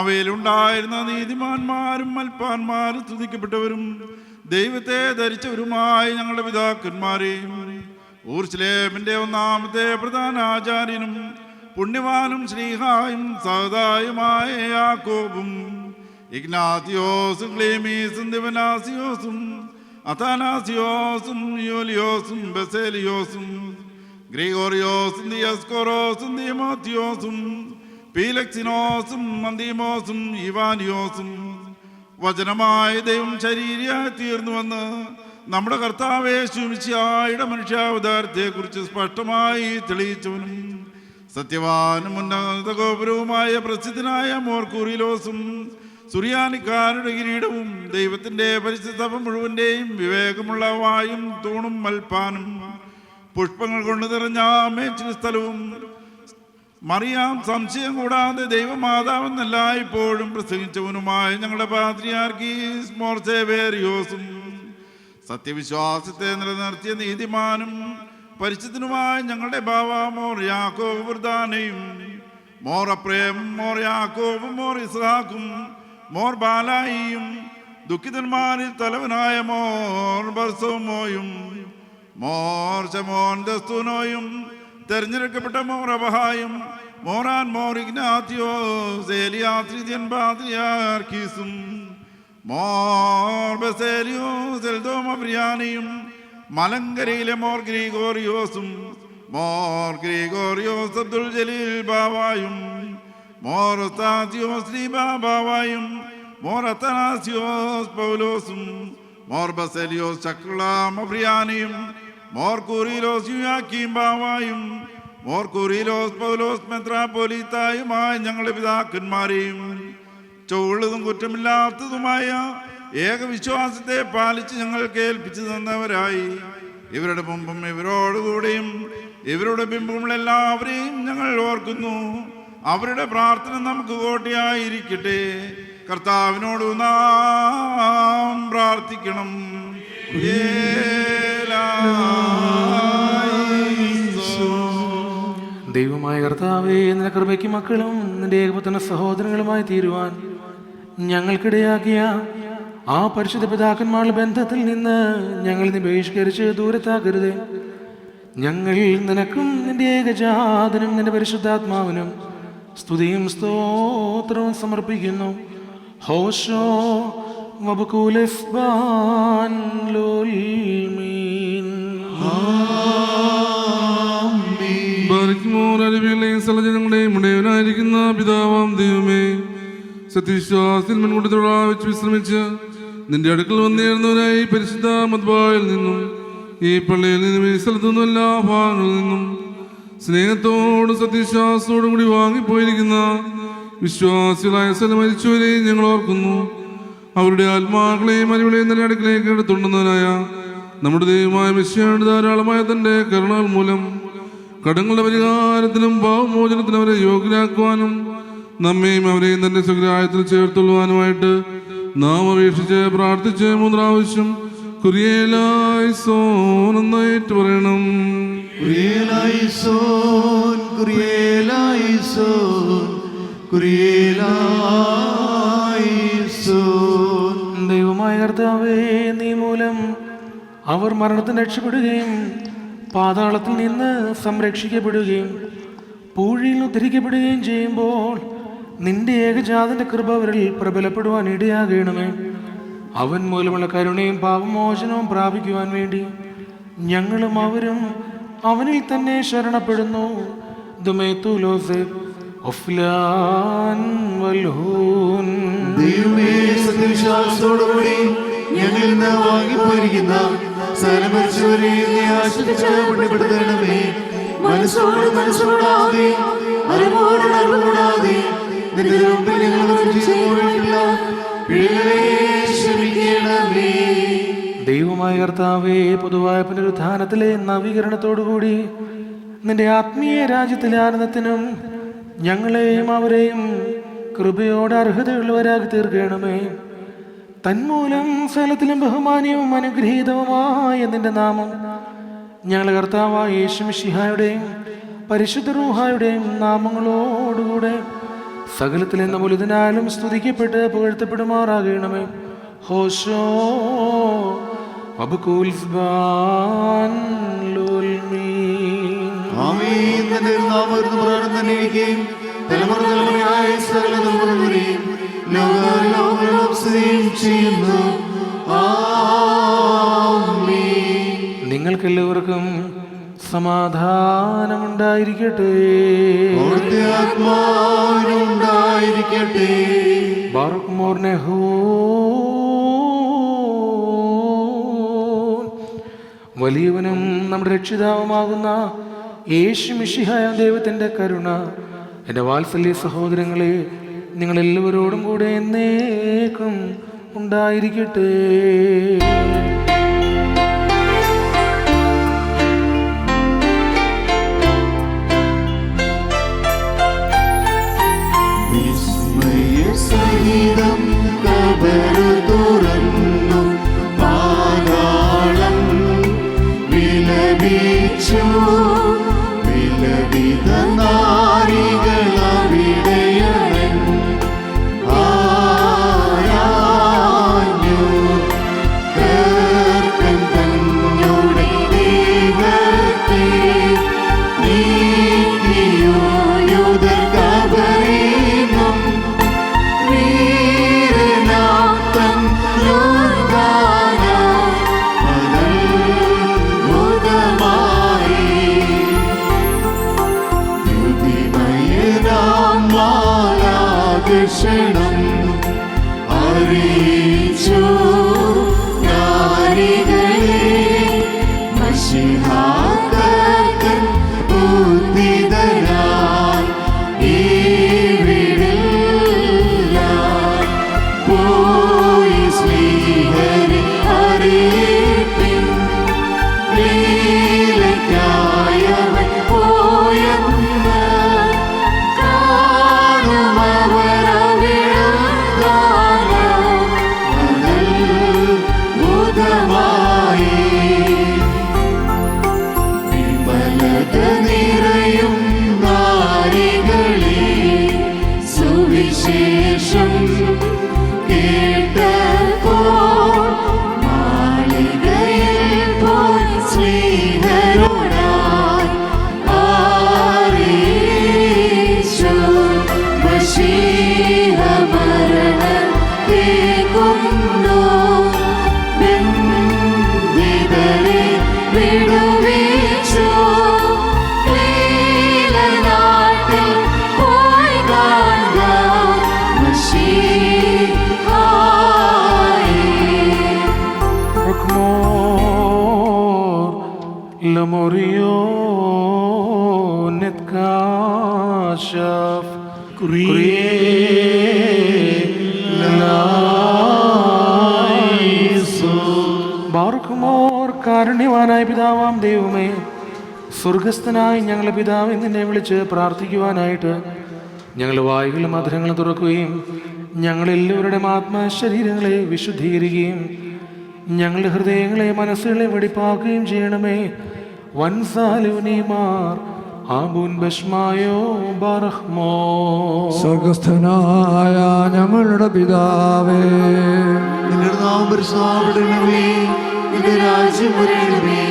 അവയിലുണ്ടായിരുന്ന നീതിമാന്മാരും മൽപ്പാന്മാരും സ്തുതിക്കപ്പെട്ടവരും ദൈവത്തെ ധരിച്ചവരുമായ ഞങ്ങളുടെ പിതാക്കന്മാരെയും ഊർശ്ലേമിന്റെ 1-ാമത്തെ പ്രധാന ആചാര്യനും പുണ്യവാനും ശ്രീഹായും സഹതായുമായ യാക്കോബും ഇഗ്നാത്തിയോസും ക്ലീമീസും ദിവനാസിയോസും അഥാനാസിയോസും യോലിയോസും ബസേലിയോസും ഗ്രിഗോറിയോസും ദിയസ്കോറോസും ദിമോത്തിയോസും പീലക്സിനോസും മന്ദീമോസും ഇവാനിയോസും വചനമായ ദൈവം ശരീരയായി തീർന്നുവെന്ന് നമ്മുടെ കർത്താവേ ശുമിശിഹായുടെ മനുഷ്യാവതാരത്തെക്കുറിച്ച് സ്പഷ്ടമായി തെളിയിച്ചവനും സത്യവാനും ഉന്നത ഗോപുരവുമായ പ്രസിദ്ധനായ മോർക്കൂറിലോസും സുറിയാനിക്കാരുടെ കിരീടവും ദൈവത്തിൻ്റെ പരിശുദ്ധ സഭ മുഴുവൻ്റെയും വിവേകമുള്ള വായും തൂണും മൽപ്പാനും പുഷ്പങ്ങൾ കൊണ്ട് നിറഞ്ഞ മേച്ചിൽ സ്ഥലവും മറിയാം സംശയം കൂടാതെ ദൈവമാതാവെന്നല്ലായ്പ്പോഴും പ്രസംഗിച്ചവനുമായ ഞങ്ങളുടെ പാത്രിയാർക്കീസ് മോർ സേവേറിയോസും സത്യവിശ്വാസത്തെ നിലനിർത്തിയ നീതിമാനും പരിശുദ്ധനുമായ ഞങ്ങളുടെ ബാവ മോർ യാക്കോബ് വൃദ്ധാനയും മോർ അപ്രേം മോർ യാക്കോബും മോർ ഇസ്ഹാക്കും മോർ ബാലായിയും ദുഃഖിതന്മാരിൽ തലവനായ മോർ ബർസോമോയും മോർ ശമോൻ ദസ്തൂനോയും തെരഞ്ഞെടുക്കപ്പെട്ട മോർ അബഹായും മോറാൻ മോർ ഇഗ്നാത്തിയോസ് ഏലിയാത്രിത്യൻ പാത്രിയാർക്കീസും മോർ ബസേലിയോസ് എൽദോമബ്രിയാനിയും മലങ്കരയിലെ മോർ ഗ്രീഗോറിയോസും മോർ ഗ്രീഗോറിയോസ് അബ്ദുൽ ജലീൽ ബാവായും മോർ ഒസ്താത്തിയോസ് ലീബാ ബാവായും മോർ അത്തനാസിയോസ് പൗലോസും മോർ ബസേലിയോസ് ചക്രളാമബ്രിയാനിയും മോർ കുറിലോസ് യുയാക്കീം ബാവായും മോർ കുറിലോസ് പൗലോസ് മെത്രാപ്പൊലീത്തായുമായ ഞങ്ങളുടെ പിതാക്കന്മാരെയും ചൊവ്വുള്ളതും കുറ്റമില്ലാത്തതുമായ ഏകവിശ്വാസത്തെ പാലിച്ച് ഞങ്ങൾ കേൾപ്പിച്ചു തന്നവരായി ഇവരുടെ മുമ്പും ഇവരോടുകൂടെയും ഇവരുടെ ബിംബമുള്ള എല്ലാവരെയും ഞങ്ങൾ ഓർക്കുന്നു. അവരുടെ പ്രാർത്ഥന നമുക്ക് കോട്ടയായിരിക്കട്ടെ. കർത്താവിനോട് നാം പ്രാർത്ഥിക്കണം. ദൈവമായ കർത്താവേ, നിന്റെ കൃപയ്ക്ക് മക്കളും നിന്റെ ഏകപുത്രന സഹോദരങ്ങളുമായി തീരുവാൻ ഞങ്ങൾക്കിടയാക്കിയ ആ പരിശുദ്ധ പിതാക്കന്മാരുടെ ബന്ധത്തിൽ നിന്ന് ഞങ്ങൾ നീ ബഹിഷ്കരിച്ച് ദൂരത്താക്കരുതേ. ഞങ്ങൾ നിനക്കും നിന്റെ ഏകജാതനും നിന്റെ പരിശുദ്ധാത്മാവിനും സ്തുതിയും സ്തോത്രവും സമർപ്പിക്കുന്നു. ഹോശോ വബുകൂലസ്ബാൻ ലോൽമീൻ. സലജനങ്ങളുടെയും ഉടയവനായിരിക്കുന്ന പിതാവാം ദൈവമേ, സത്യവിശ്വാസത്തിൽ മുൻകൂട്ടി തൊഴാവിച്ച് വിശ്രമിച്ച് നിന്റെ അടുക്കൽ വന്നേരുന്നവരായി പരിശുദ്ധ മദ്ബായിൽ നിന്നും ഈ പള്ളിയിൽ നിന്നും ഈ സ്ഥലത്തു നിന്നും എല്ലാ ഭാഗങ്ങളിൽ നിന്നും സ്നേഹത്തോടും സത്യവിശ്വാസത്തോടും കൂടി വാങ്ങിപ്പോയിരിക്കുന്ന വിശ്വാസികളായ സ്ഥലം മരിച്ചവരെയും ഞങ്ങൾ ഓർക്കുന്നു. അവരുടെ ആത്മാക്കളെയും അരിവിളെയും തന്നെ അടുക്കിലേക്ക് എടുത്തുണ്ടെന്നവനായ നമ്മുടെ ദൈവമായ മിശിഹായുടെ ധാരാളമായ തന്റെ കരുണകൾ മൂലം കടങ്ങളുടെ പരിഹാരത്തിനും പാവമോചനത്തിനും അവരെ യോഗ്യരാക്കുവാനും നമ്മയും അവരെയും തന്റെ സ്വഗ്രാഹത്തിൽ ചേർത്തുള്ളുവാനുമായിട്ട് നാം അപേക്ഷിച്ച് പ്രാർത്ഥിച്ച് 3 പ്രാവശ്യം കുരിയേലായിസോൻ എന്നായിട്ട് പറയണം. കുരിയേലായിസോൻ, കുരിയേലായിസോൻ, കുരിയേലായിസോൻ. ദൈവമായ കർത്താവേ, നീ മൂലം അവർ മരണത്തിന് രക്ഷപ്പെടുകയും പാതാളത്തിൽ നിന്ന് സംരക്ഷിക്കപ്പെടുകയും പൂഴിയിൽ ഉദ്ധരിക്കപ്പെടുകയും ചെയ്യുമ്പോൾ നിന്റെ ഏകജാതന്റെ കൃപ അവരിൽ പ്രബലപ്പെടുവാൻ ഇടയാകണമേ. അവൻ മൂലമുള്ള കരുണയും പാപമോചനവും പ്രാപിക്കുവാൻ വേണ്ടി ഞങ്ങളും അവരും അവനിൽ തന്നെ ശരണപ്പെടുന്നു. ദൈവമേ, സത്യവിശ്വാസത്തോടുകൂടി ഞങ്ങളിൽ നിന്ന് വാങ്ങിപ്പോയിരിക്കുന്ന സകലമരിച്ചവരെയും നീ ആശ്വസിച്ച് പുണ്യപ്പെടുത്തണമേ. മനസ്സോടാതെ അറിവോടാതെ നിന്റെ മുമ്പിൽ ഞങ്ങൾ ചെയ്തുപോയിട്ടുള്ള പിഴകളെ ക്ഷമിക്കണമേ. ദൈവമായ കർത്താവേ, പൊതുവായ പുനരുത്ഥാനത്തിലെ നവീകരണത്തോടുകൂടി നിന്റെ ആത്മീയ രാജ്യത്തിലെ ആനന്ദത്തിനും ഞങ്ങളെയും അവരെയും കൃപയോടെ അർഹതയുള്ളവരാക്കി തീർക്കണമേ. തന്മൂലം സകലത്തിലും ബഹുമാന്യവും അനുഗ്രഹീതവുമായ നിന്റെ നാമം ഞങ്ങളുടെ കർത്താവായ യേശു മിശിഹായുടെയും പരിശുദ്ധ റൂഹായുടെയും നാമങ്ങളോടുകൂടെ സകലത്തിൽ എന്ന മുഴുവനാലും സ്തുതിക്കപ്പെട്ട് പുകഴ്ത്തപ്പെടുമാറാകണമേ. ഹോശോ വബുകൂൽസ്ബാൻ ലോൽമീൻ. ആമേൻ. നിന്റെ നാമം തന്നെ തലമുറ തലമുറയായി സകല തലമുറകളെയും ലോകാലോകം സ്തുതിയും ചെയ്യുന്നു. ആമേൻ. നിങ്ങൾക്കെല്ലാവർക്കും സമാധാനമുണ്ടായിരിക്കട്ടെ. അവിടുത്തെ ആത്മാവിനുണ്ടായിരിക്കട്ടെ. ബാറുക് മോർനെഹൂ വലിയവനും നമ്മുടെ രക്ഷിതാവുമാകുന്ന യേശു മിശിഹായ ദൈവത്തിൻ്റെ കരുണ എൻ്റെ വാത്സല്യ സഹോദരങ്ങളെ നിങ്ങളെല്ലാവരോടും കൂടെ എന്നേക്കും ഉണ്ടായിരിക്കട്ടെ. അറിയിച്ചു വിലപിത നാരികളവിടെയണൻ ആരാഞ്ഞു കർത്തൻ തന്നോടെ ദൈവത്തെ നീക്കിയോ യൂദർക്കബരീന്നും വീരനാക്തൻ യോർദാന അത്ഭുതമായി ദ്യുതിമയനാം മാലാകർഷണം അറിയിച്ചു നാരികളെ മശിഹാകർത്തൻ ഉദ്ധിതനായി ഈവിടില്ല പോയി സ്നേഹരെ അറിയിപ്പിൻ ലീലയ്ക്കായവൻ പോയെന്ന് കാണുമവരവിടുതാനമായി വിമലത നിറയും നാരികളെ സുവിശേഷം കേട്ടപ്പോൾ മാളികയിൽ പോയി സ്നേഹരോടായി അറിയിച്ചു മശീഹ മരണത്തെ കൊന്നു ബന്ധിതരെ വിടുവിച്ചു ലീലനാട്ടിൽ പോയി കാണുക മശീഹായെ Rukmor Lamorio Netkashaf ബാർക്കുമോർ കാരുണ്യവാനായ പിതാവാം ദൈവമേ, സ്വർഗസ്ഥനായി ഞങ്ങളുടെ പിതാവ് നിന്നെ വിളിച്ച് പ്രാർത്ഥിക്കുവാനായിട്ട് ഞങ്ങളുടെ വായുകളും അധരങ്ങളും തുറക്കുകയും ഞങ്ങളെല്ലാവരുടെയും ആത്മശരീരങ്ങളെ വിശുദ്ധീകരിക്കുകയും ഞങ്ങളുടെ ഹൃദയങ്ങളെ മനസ്സുകളെ വെടിപ്പാക്കുകയും ചെയ്യണമേ. വൻസാലുനീമാർ ആബുൻ ബഷ്മായോ ബറഹ്മോ. സ്വർഗസ്ഥനായ ഞങ്ങളുടെ പിതാവേ, നിന്റെ നാമം പരിശുദ്ധമാക്കപ്പെടണമേ, നിന്റെ രാജ്യം വരണമേ,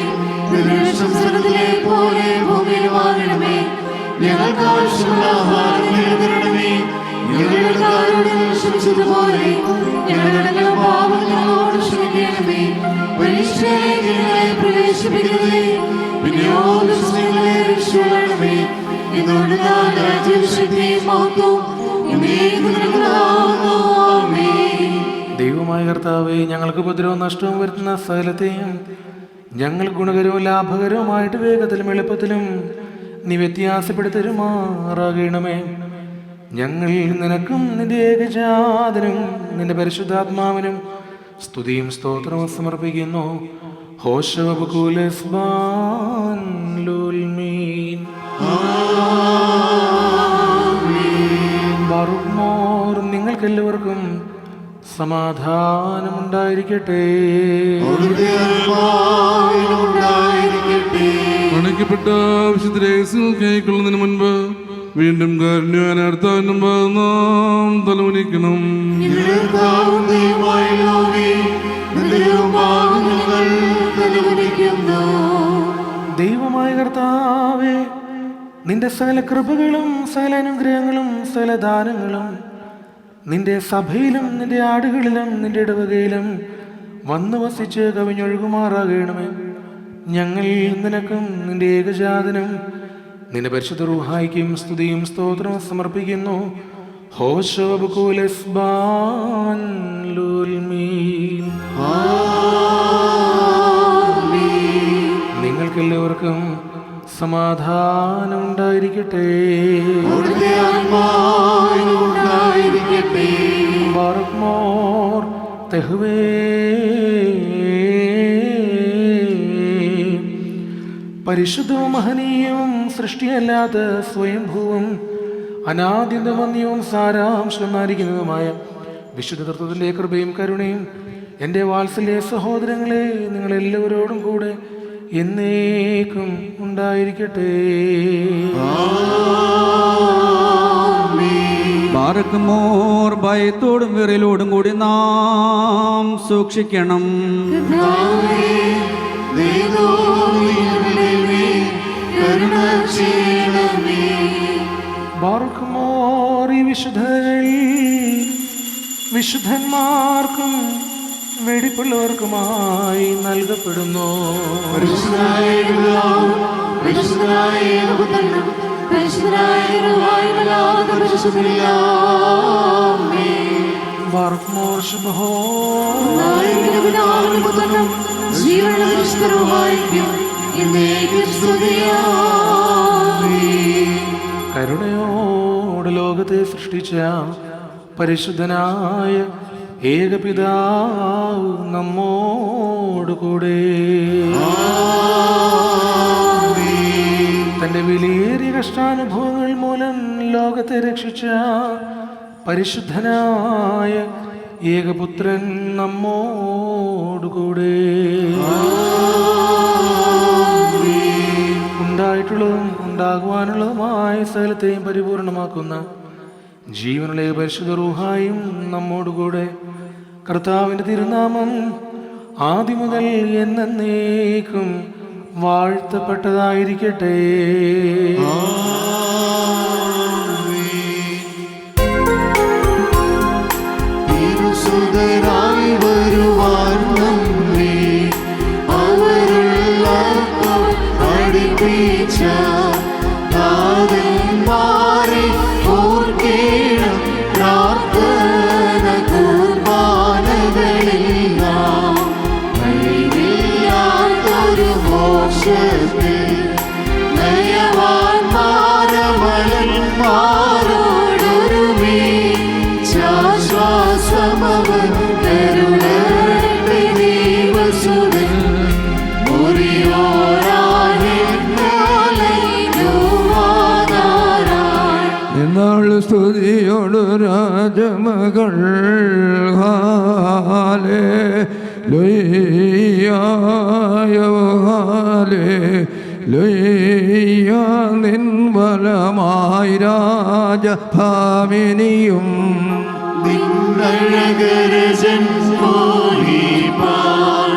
നിന്റെ ഇഷ്ടം സ്വർഗ്ഗത്തിലെ പോലെ ഭൂമിയിലുമാകണമേ. ഞങ്ങൾക്ക് ആവശ്യമുള്ള ആഹാരം ഞങ്ങൾക്ക് തരണമേ, ഞങ്ങളുടെ കാരോട് ക്ഷമിച്ചതുപോലെ ഞങ്ങളുടെ പാപങ്ങളോട് ക്ഷമിക്കണമേ. പരീക്ഷയിലേക്ക് ഞങ്ങളെ പ്രവേശിപ്പിക്കരുതേ, പിന്നെയോ ദുഷ്ടങ്ങളെ രക്ഷിക്കണമേ. ഇതുകൊണ്ട് രാജ്യവും ശക്തിയും മഹത്വവും എന്നേക്കും നിനക്കുള്ളതാകുന്നു. ആമേൻ. ദൈവമായ കർത്താവേ, ഞങ്ങൾക്ക് ഉപദ്രവവും നഷ്ടവും വരുത്തുന്ന സകലത്തെയും ഞങ്ങൾ ഗുണകരവും ലാഭകരവുമായിട്ട് വേഗത്തിലും എളുപ്പത്തിലും നീ വ്യത്യാസപ്പെടുത്തരുമാറാകണമേ. ഞങ്ങൾ നിനക്കും നിന്റെ ഏകജാതനും നിന്റെ പരിശുദ്ധാത്മാവിനും സ്തുതിയും സ്തോത്രവും സമർപ്പിക്കുന്നു. ബറുമോർ നിങ്ങൾക്കെല്ലാവർക്കും സമാധാനമുണ്ടായിരിക്കട്ടെ. അണയ്ക്കപ്പെട്ട വിശുദ്ധ രഹസ്യങ്ങൾ കൈക്കൊള്ളുന്നതിന് മുൻപ് വീണ്ടും കാരുണ്യവാനാർത്താനും നാം തലമുനിക്കണം. ദൈവമായ കർത്താവേ, നിന്റെ സകല കൃപകളും സകല അനുഗ്രഹങ്ങളും സകല ദാനങ്ങളും നിന്റെ സഭയിലും നിന്റെ ആടുകളിലും നിന്റെ ഇടവകയിലും വന്നു വസിച്ച് കവിഞ്ഞൊഴുകുമാറാകണമേ. ഞങ്ങൾ നിനക്കും നിന്റെ ഏകജാതനും നിന്റെ പരിശുദ്ധ റൂഹായിക്കും സ്തുതിയും സ്തോത്രവും സമർപ്പിക്കുന്നു. നിങ്ങൾക്കെല്ലാവർക്കും സമാധാനം ഉണ്ടായിരിക്കട്ടെ. ബാറക്മോർ തെഹ്വേ. പരിശുദ്ധവും മഹനീയവും സൃഷ്ടിയല്ലാത്ത സ്വയംഭൂവും അനാദ്യന്തമന്യവും സാരാംശമായിരിക്കുന്നതുമായ വിശുദ്ധ തത്വത്തിൻ്റെ കൃപയും കരുണയും എൻ്റെ വാത്സല്യ സഹോദരങ്ങളെ നിങ്ങളെല്ലാവരോടും കൂടെ എന്നേക്കും ഉണ്ടായിരിക്കട്ടെ. ബാറക്കുമോർ ഭയത്തോടും വിറയലോടും കൂടി നാം സൂക്ഷിക്കണം. ബാറക്കുമോർ ഈ വിശുദ്ധകൾ വിശുദ്ധന്മാർക്കും വെടിപ്പുള്ളവർക്കുമായി നൽകപ്പെടുന്നു. കരുണയോട് ലോകത്തെ സൃഷ്ടിച്ച പരിശുദ്ധനായ ഏകപിതാവ് നമ്മോടുകൂടെ. തന്റെ വിലയേറിയ കഷ്ടാനുഭവങ്ങൾ മൂലം ലോകത്തെ രക്ഷിച്ച പരിശുദ്ധനായ ഏകപുത്രൻ നമ്മോടുകൂടെ. ഉണ്ടായിട്ടുള്ളതും ഉണ്ടാകുവാനുള്ളതുമായ സകലത്തെയും പരിപൂർണമാക്കുന്ന ജീവനുള്ള പരിശുദ്ധ റൂഹായും നമ്മോടുകൂടെ. കർത്താവിൻ്റെ തിരുനാമം ആദ്യം മുതൽ എന്നേക്കും വാഴ്ത്തപ്പെട്ടതായിരിക്കട്ടെ. തിരുസുതരായി വരുവാൻ നന്ദി, അവരുള്ള പഠിപ്പിച്ച നാഥന്മാരെ ഓർക്കേണം. പ്രാർത്ഥന കുർബാനകളെല്ലാം കഴിവില്ലാത്തൊരു മോക്ഷത്തിൽ നയവാന്മാരമലന്മാരോടൊരുമി ശ്വാസമവൻ കരുണയുടെ ദൈവസുതൻ എന്നാൽ സ്തുതിയോട് രാജമകൾ ഹാലേ ലുയ്യായേ ലുയ്യ നിൻ ബലമായി രാജഭാമിനിയും നിന്നഴകരജൻ മോഹിപ്പാൻ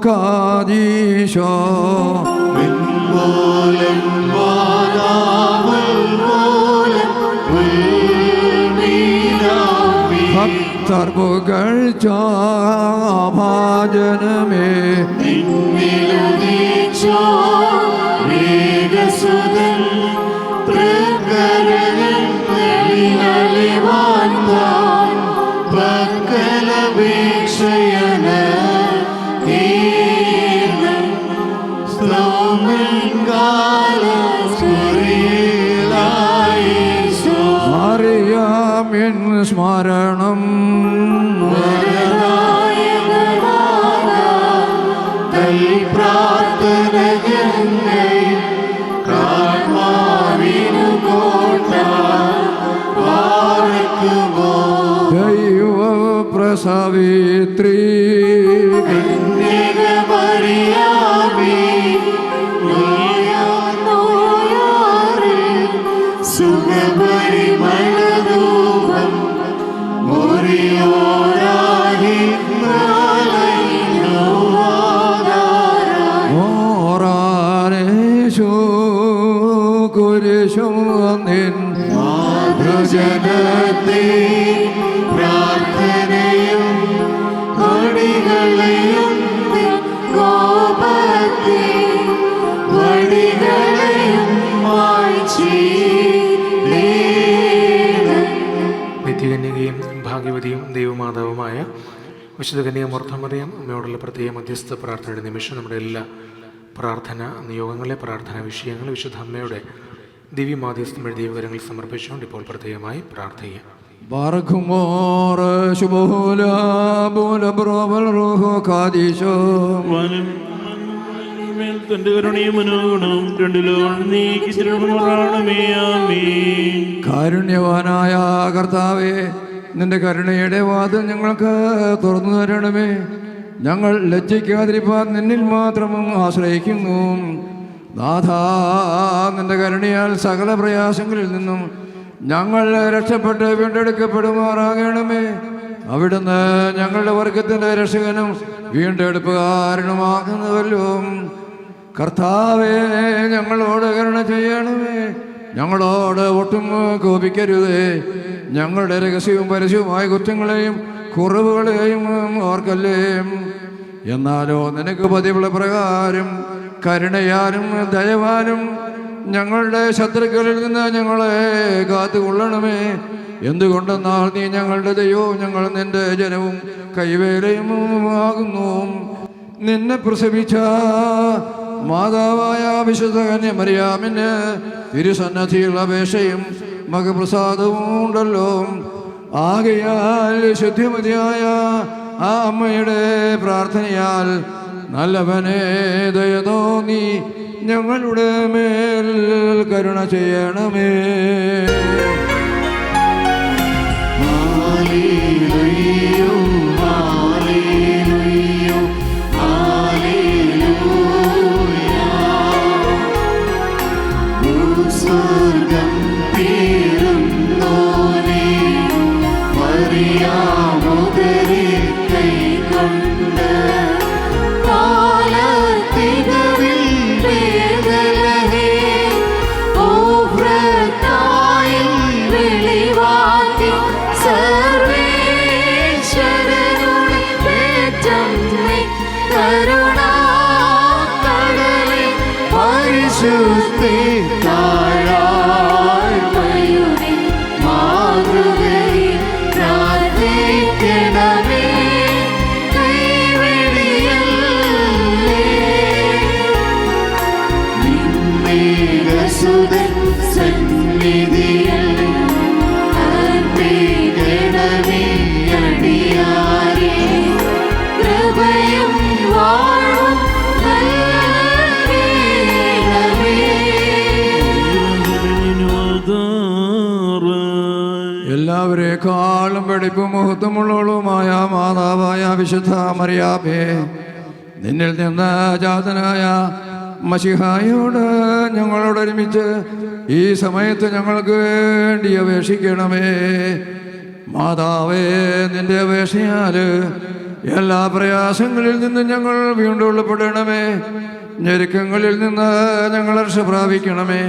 കാദീശോ ഭക്തർ പുകഴ്ച ഭാജനമേ മറിയാമിൻ സ്മരണം ദൈവ പ്രസവിത്രീ കുരിശും നിൻ മാതൃജനത്തെ പ്രാർത്ഥനയും വടികളെയും കോപത്തെ വടികളെയും നിത്യകന്യകയും ഭാഗ്യവതിയും ദൈവമാതാവുമായ വിശുദ്ധ കന്യാമൂർത്തമറിയം അമ്മയോടുള്ള പ്രത്യേക മധ്യസ്ഥ പ്രാർത്ഥനയുടെ നിമിഷം നമ്മുടെ എല്ലാ പ്രാർത്ഥന നിയോഗങ്ങളെ പ്രാർത്ഥനാ വിഷയങ്ങൾ വിശുദ്ധ അമ്മയുടെ ദിവ്യമാധ്യസ്ഥം വഴി ദൈവകരങ്ങളിൽ സമർപ്പിച്ചുകൊണ്ട് ഇപ്പോൾ പ്രത്യേകമായി പ്രാർത്ഥിക്കാം. ബാറഖുമോർ ശുഭോല ബോല ബ്രോവൽ റൂഹു ഖാദിശോ വനം മേൽ തന്റെ കരുണയും മനോഗുണവും രണ്ടിലോൺ നീക്കി തിരുമണമേ. ആമേൻ. കാരുണ്യവാനായ കർത്താവേ, നിന്റെ കരുണയുടെ വാതിൽ ഞങ്ങൾക്ക് തുറന്നു തരണമേ. ഞങ്ങൾ ലജ്ജിക്കാതിരിപ്പാൻ നിന്നിൽ മാത്രം ആശ്രയിക്കുന്നു. നാഥാ, നിന്റെ കരുണയാൽ സകല പ്രയാസങ്ങളിൽ നിന്നും ഞങ്ങൾ രക്ഷപ്പെട്ട് വീണ്ടെടുക്കപ്പെടുമാറാകണമേ. അവിടുന്ന് ഞങ്ങളുടെ വർഗത്തിൻ്റെ രക്ഷകനും വീണ്ടെടുപ്പുകാരനുമാകുന്നുവല്ലോ. കർത്താവേ, ഞങ്ങളോട് കരുണ ചെയ്യണമേ. ഞങ്ങളോട് ഒട്ടും കോപിക്കരുതേ. ഞങ്ങളുടെ രഹസ്യവും പരസ്യവുമായ കുറ്റങ്ങളെയും കുറവുകളെയും ഓർക്കല്ലേ. എന്നാലോ നിനക്ക് പതിവുള്ള പ്രകാരം കരുണയാലും ദയവാനും ഞങ്ങളുടെ ശത്രുക്കളിൽ നിന്ന് ഞങ്ങളെ കാത്തുകൊള്ളണമേ. എന്തുകൊണ്ടെന്നാൽ നീ ഞങ്ങളുടെ ദൈവവും ഞങ്ങൾ നിന്റെ ജനവും കൈവേലയും ആകുന്നു. നിന്നെ പ്രസവിച്ച മാതാവായ വിശുദ്ധ കന്യമറിയാമിന് തിരുസന്നദ്ധിയിൽ അപേക്ഷയും മകപ്രസാദവും ഉണ്ടല്ലോ. ആകയാൽ ശുദ്ധിമതിയായ ആ അമ്മയുടെ പ്രാർത്ഥനയാൽ നല്ലവനെ ദയ തോന്നി ഞങ്ങളുടെ മേൽ കരുണ ചെയ്യണമേ. സ്വർഗം പേരുന്നോനേ, മറിയാമുദരെ കൈകൊണ്ട് കാലത്തികവിൽ വേദലഹേ ഓവ്രതായിൽ വെളിവാക്കി സർവേശ്വരനുടെ പേറ്റമ്മേ കരുണാകടലേ പരിശുദ്ധേ എല്ലാവരെക്കാളും വെടിപ്പും മഹത്വമുള്ളവളുമായ മാതാവായ വിശുദ്ധ മറിയാമേ, നിന്നിൽ നിന്ന് ജാതനായ മശിഹായോട് ഞങ്ങളോടൊരുമിച്ച് ഈ സമയത്ത് ഞങ്ങൾക്ക് വേണ്ടി അപേക്ഷിക്കണമേ. മാതാവേ, നിന്റെ അപേക്ഷയാൽ എല്ലാ പ്രയാസങ്ങളിൽ നിന്നും ഞങ്ങൾ വീണ്ടുകൊള്ളപ്പെടണമേ. ഞെരുക്കങ്ങളിൽ നിന്ന് ഞങ്ങൾ രക്ഷ പ്രാപിക്കണമേ.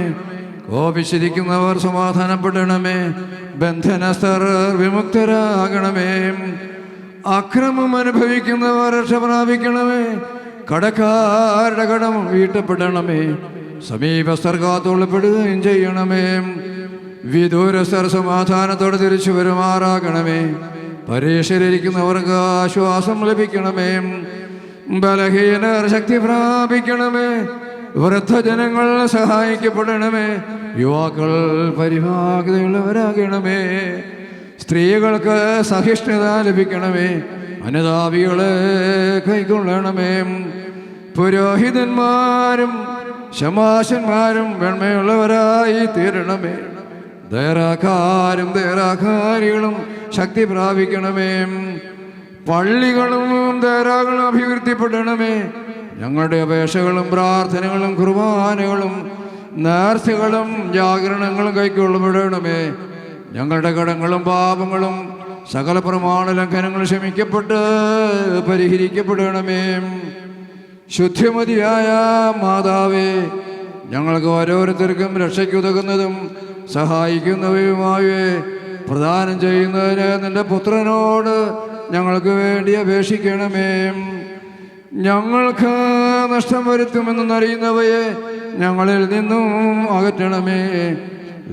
കോപിച്ചിരിക്കുന്നവർ സമാധാനപ്പെടണമേ. ബന്ധനസ്ഥർ വിമുക്തരാകണമേ. അക്രമം അനുഭവിക്കുന്നവർ രക്ഷ പ്രാപിക്കണമേ. കടക്കാരുടെ കടം വീട്ടപ്പെടണമേ. സമീപസ്ഥർ കാത്തുകൊള്ളപ്പെടുകയും ചെയ്യണമേ. വിദൂരസ്ഥർ സമാധാനത്തോടെ തിരിച്ചു വരുമാറാകണമേ. പരീക്ഷയിലിരിക്കുന്നവർക്ക് ആശ്വാസം ലഭിക്കണമേ. ബലഹീനർ ശക്തി പ്രാപിക്കണമേ. വൃദ്ധജനങ്ങൾ സഹായിക്കപ്പെടണമേ. യുവാക്കൾ പരിഭാഗതയുള്ളവരാകണമേ. സ്ത്രീകൾക്ക് സഹിഷ്ണുത ലഭിക്കണമേ. അനുതാപികളെ കൈക്കൊള്ളണമേ. പുരോഹിതന്മാരും ശമാശന്മാരും വെണ്മയുള്ളവരായി തീരണമേ. ദേറാക്കാരും ദേറാക്കാരികളും ശക്തി പ്രാപിക്കണമേ. പള്ളികളും ദേറാകളും അഭിവൃദ്ധിപ്പെടണമേ. ഞങ്ങളുടെ അപേക്ഷകളും പ്രാർത്ഥനകളും കുർബാനകളും നേർച്ചകളും ജാഗരണങ്ങളും കൈക്കൊള്ളപ്പെടണമേ. ഞങ്ങളുടെ കടങ്ങളും പാപങ്ങളും സകല പ്രമാണ ലംഘനങ്ങളും ക്ഷമിക്കപ്പെട്ട് പരിഹരിക്കപ്പെടണമേ. ശുദ്ധിമതിയായ മാതാവേ, ഞങ്ങൾക്ക് ഓരോരുത്തർക്കും രക്ഷയ്ക്കുതകുന്നതും സഹായിക്കുന്നവയുമായേ പ്രദാനം ചെയ്യുന്നതിന് നിന്റെ പുത്രനോട് ഞങ്ങൾക്ക് വേണ്ടി അപേക്ഷിക്കണമേ. ഞങ്ങൾക്ക് നഷ്ടം വരുത്തുമെന്നറിയുന്നവയെ ഞങ്ങളിൽ നിന്നും അകറ്റണമേ.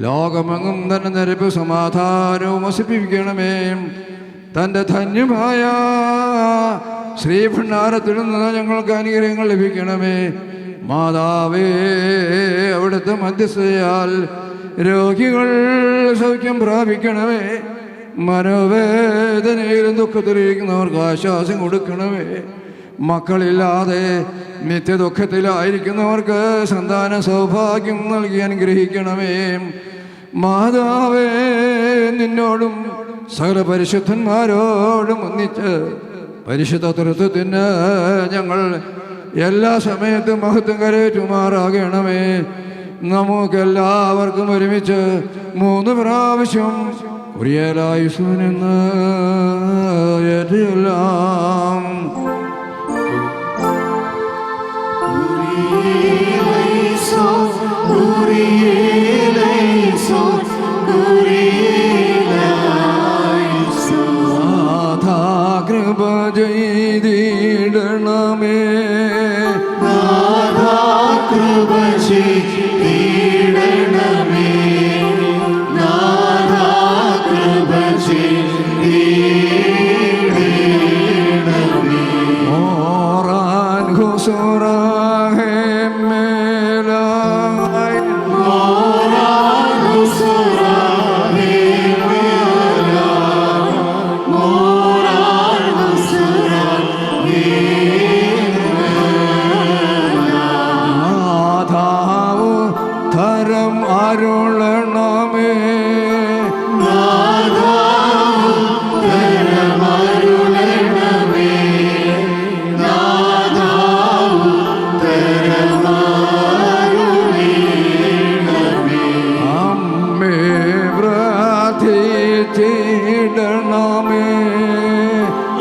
ലോകമെങ്ങും തന്നെ നിരപ്പ് സമാധാനവും വസിപ്പിക്കണമേ. തൻ്റെ ധന്യമായ ശ്രീഭണ്ഡാരത്തിൽ നിന്ന് ഞങ്ങൾക്ക് അനുഗ്രഹങ്ങൾ ലഭിക്കണമേ. മാതാവേ, അവിടുത്തെ മധ്യസ്ഥയാൽ രോഗികൾ സൗഖ്യം പ്രാപിക്കണമേ. മനോവേദനയിലും ദുഃഖത്തിലിരിക്കുന്നവർക്ക് ആശ്വാസം കൊടുക്കണമേ. മക്കളില്ലാതെ നിത്യദുഃഖത്തിലായിരിക്കുന്നവർക്ക് സന്താന സൗഭാഗ്യം നൽകി അനുഗ്രഹിക്കണമേ. മാതാവേ, നിന്നോടും സകല പരിശുദ്ധന്മാരോടും ഒന്നിച്ച് പരിശുദ്ധ തൃത്വത്തിന് ഞങ്ങൾ എല്ലാ സമയത്തും മഹത്വം കരേറ്റുമാറാകണമേ. നമുക്കെല്ലാവർക്കും ഒരുമിച്ച് 3 പ്രാവശ്യം കുരിയലായുസ്സൂനെന്ന് ഏറ്റെല്ലാം. കൃപ ചെയ്തിടണമേ, കൃപ ചെയ്തിടണമേ, കൃപ ചെയ്തിടണമേ. ഓറാൻ ഹുസുറാഹേ മേലായി, ഓറാൻ ഹുസുറാഹേ മേലായി, ഓറാൻ ഹുസുറാഹേ നാഥാവു തരം അരുളണമേ, അമ്മേ പ്രാർത്ഥിച്ചിടണമേ,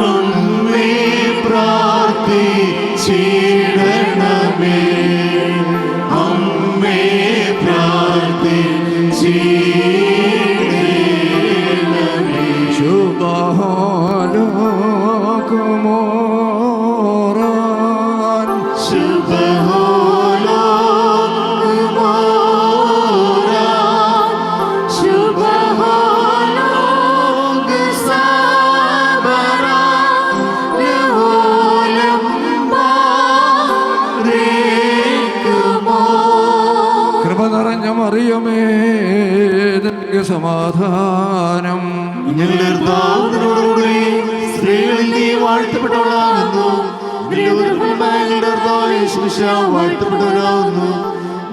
അമ്മേ പ്രാർത്ഥിച്ചിടണമേ, അമ്മേ പ്രാർത്ഥിച്ചിടണമേ. ശുഭഹോലോകുമോറാൻ, കൃപ നിറഞ്ഞ മറിയമേ, നിനക്ക് സമാധാനം. ഞങ്ങളുടെ കർത്താവിനോടുകൂടി സ്ത്രീകളിൽ നീ വാഴ്ത്തപ്പെട്ടവളാകുന്നു. നിന്റെ ഉദരഫലമായ ഞങ്ങളുടെ കർത്താവായ യേശുമിശിഹാ വാഴ്ത്തപ്പെട്ടവനാകുന്നു.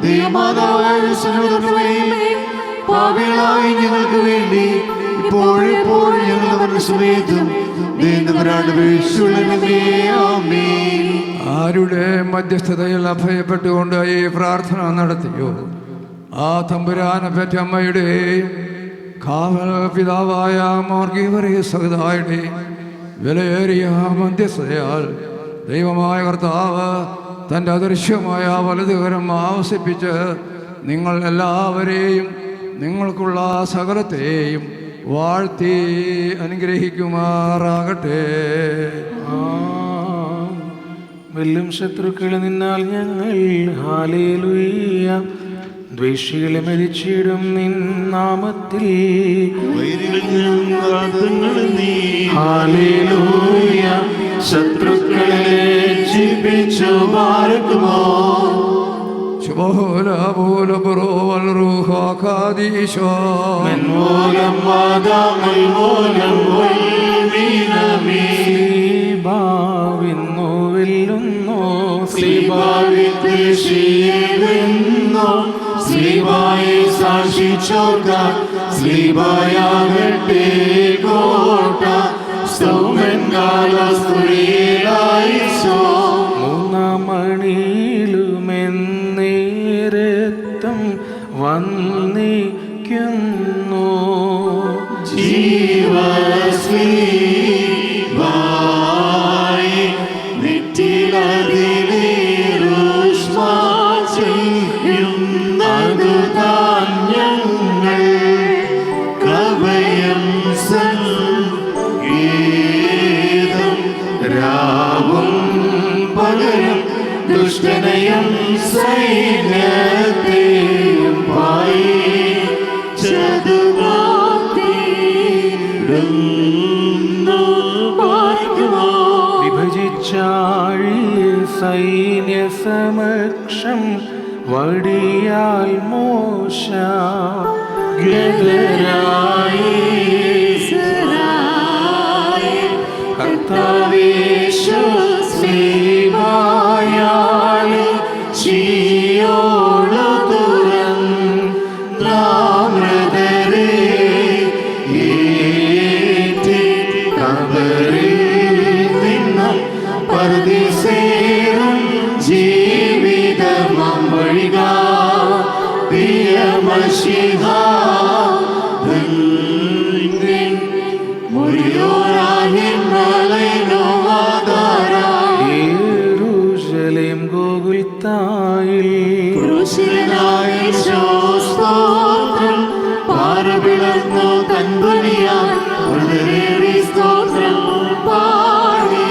ദൈവമാതാവായ യേശുവേ, പാപികളായ ഞങ്ങൾക്ക് വേണ്ടി ഇപ്പോഴെപ്പോഴും ഞങ്ങളുടെ മരണസമയത്തും ദൈവത്തിന്റെ അപേക്ഷിച്ചുള്ളണമേ. ആമേൻ. ആരുടെ മധ്യസ്ഥതയിൽ അഭയപ്പെട്ടുകൊണ്ട് ഈ പ്രാർത്ഥന നടത്തിയോ ആ തമ്പുരാനെ പറ്റ അമ്മയുടെയും കാവൽ പിതാവായ മോർഗീവറിയുടെയും വിലയേറിയ മധ്യസ്ഥതയാൽ ദൈവമായ കർത്താവ് തൻ്റെ അദൃശ്യമായ വലതുകരം ആവസിപ്പിച്ച് നിങ്ങൾ എല്ലാവരെയും നിങ്ങൾക്കുള്ള സകലത്തെയും വാഴ്ത്തി അനുഗ്രഹിക്കുമാറാകട്ടെ. വെല്ലും ശത്രുക്കളെ നിന്നാൽ ഞങ്ങൾ ഹല്ലേലൂയ, ദ്വേഷികളെ മരിച്ചിടും നിൻ നാമത്തിൽ ഹല്ലേലൂയ. ശത്രുക്കളെ ലജ്ജിപ്പിച്ചു പാർക്കുമോ മെൻമൂലം വാദാമൽ മൂലം സ്ലീബാവിന്നു വെല്ലുന്നു, സ്ലീബാവിദ്വേഷിയെന്നു സ്ലീബായി സാക്ഷിച്ചോർക്ക, സ്ലീബായാകട്ടെ കോട്ട, സൗമൻ കാലസ്തുരിയിലായിസോ. 3-ാം മണിയിലുമെന്നേരത്തം വന്നിക്കുന്നു, ജീവസ്ലീബായി നെറ്റിലതിലേറുഷ്മാ ചെയ്യുന്നതു താൻ ഞങ്ങൾ കവയം സംഗീതം രാവും പകലും ദുഷ്ടനയം സൈന്യത്തെയും പായി വിഭജിച്ചാഴി സൈന്യ സമക്ഷം വടിയാൽ മോശ ഗദരായി കർത്താവേശു ശ്രീമായാലെ ചീയോളു തുറന്നമൃതരെ ഏറ്റി കബറിൽ നിന്നും പരദീസേറും ജീവിതമാം വഴികാ പ്രിയമശിഹ യെരൂശലേം ഗോകുൽത്തായിൽ പാറവിളർന്നു തൻപുനിയാൽ സ്തോത്രം പാടി.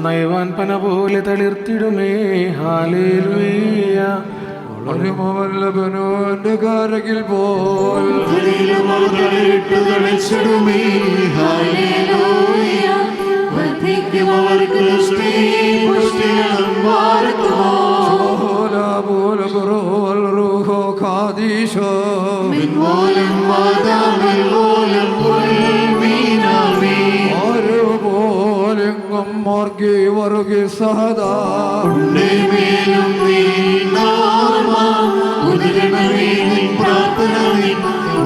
നയവാൻ പന പോലെ തളിർത്തിടുമേ ഹാലേലൂയ. വളരുമവല്ലഭനോന്റെ കാരകിൽ പോൽ തെളിച്ചിടുമേ ഹല്ലേലൂയ. വർദ്ധിക്കുമവർക്ക് ദൃഷ്ടി പുഷ്ടികളും വാർക്കുമോ. മിൻമൂലം വാദാമിൽ മൂലം പുൽമീനാമേ. ഓരോപോലെങ്ങും മാർഗി വറുകി സഹദാ ഉണ്ടേമേലും നീ നാമ ഉദരണമേ നിൻ പ്രാർത്ഥന നിൻ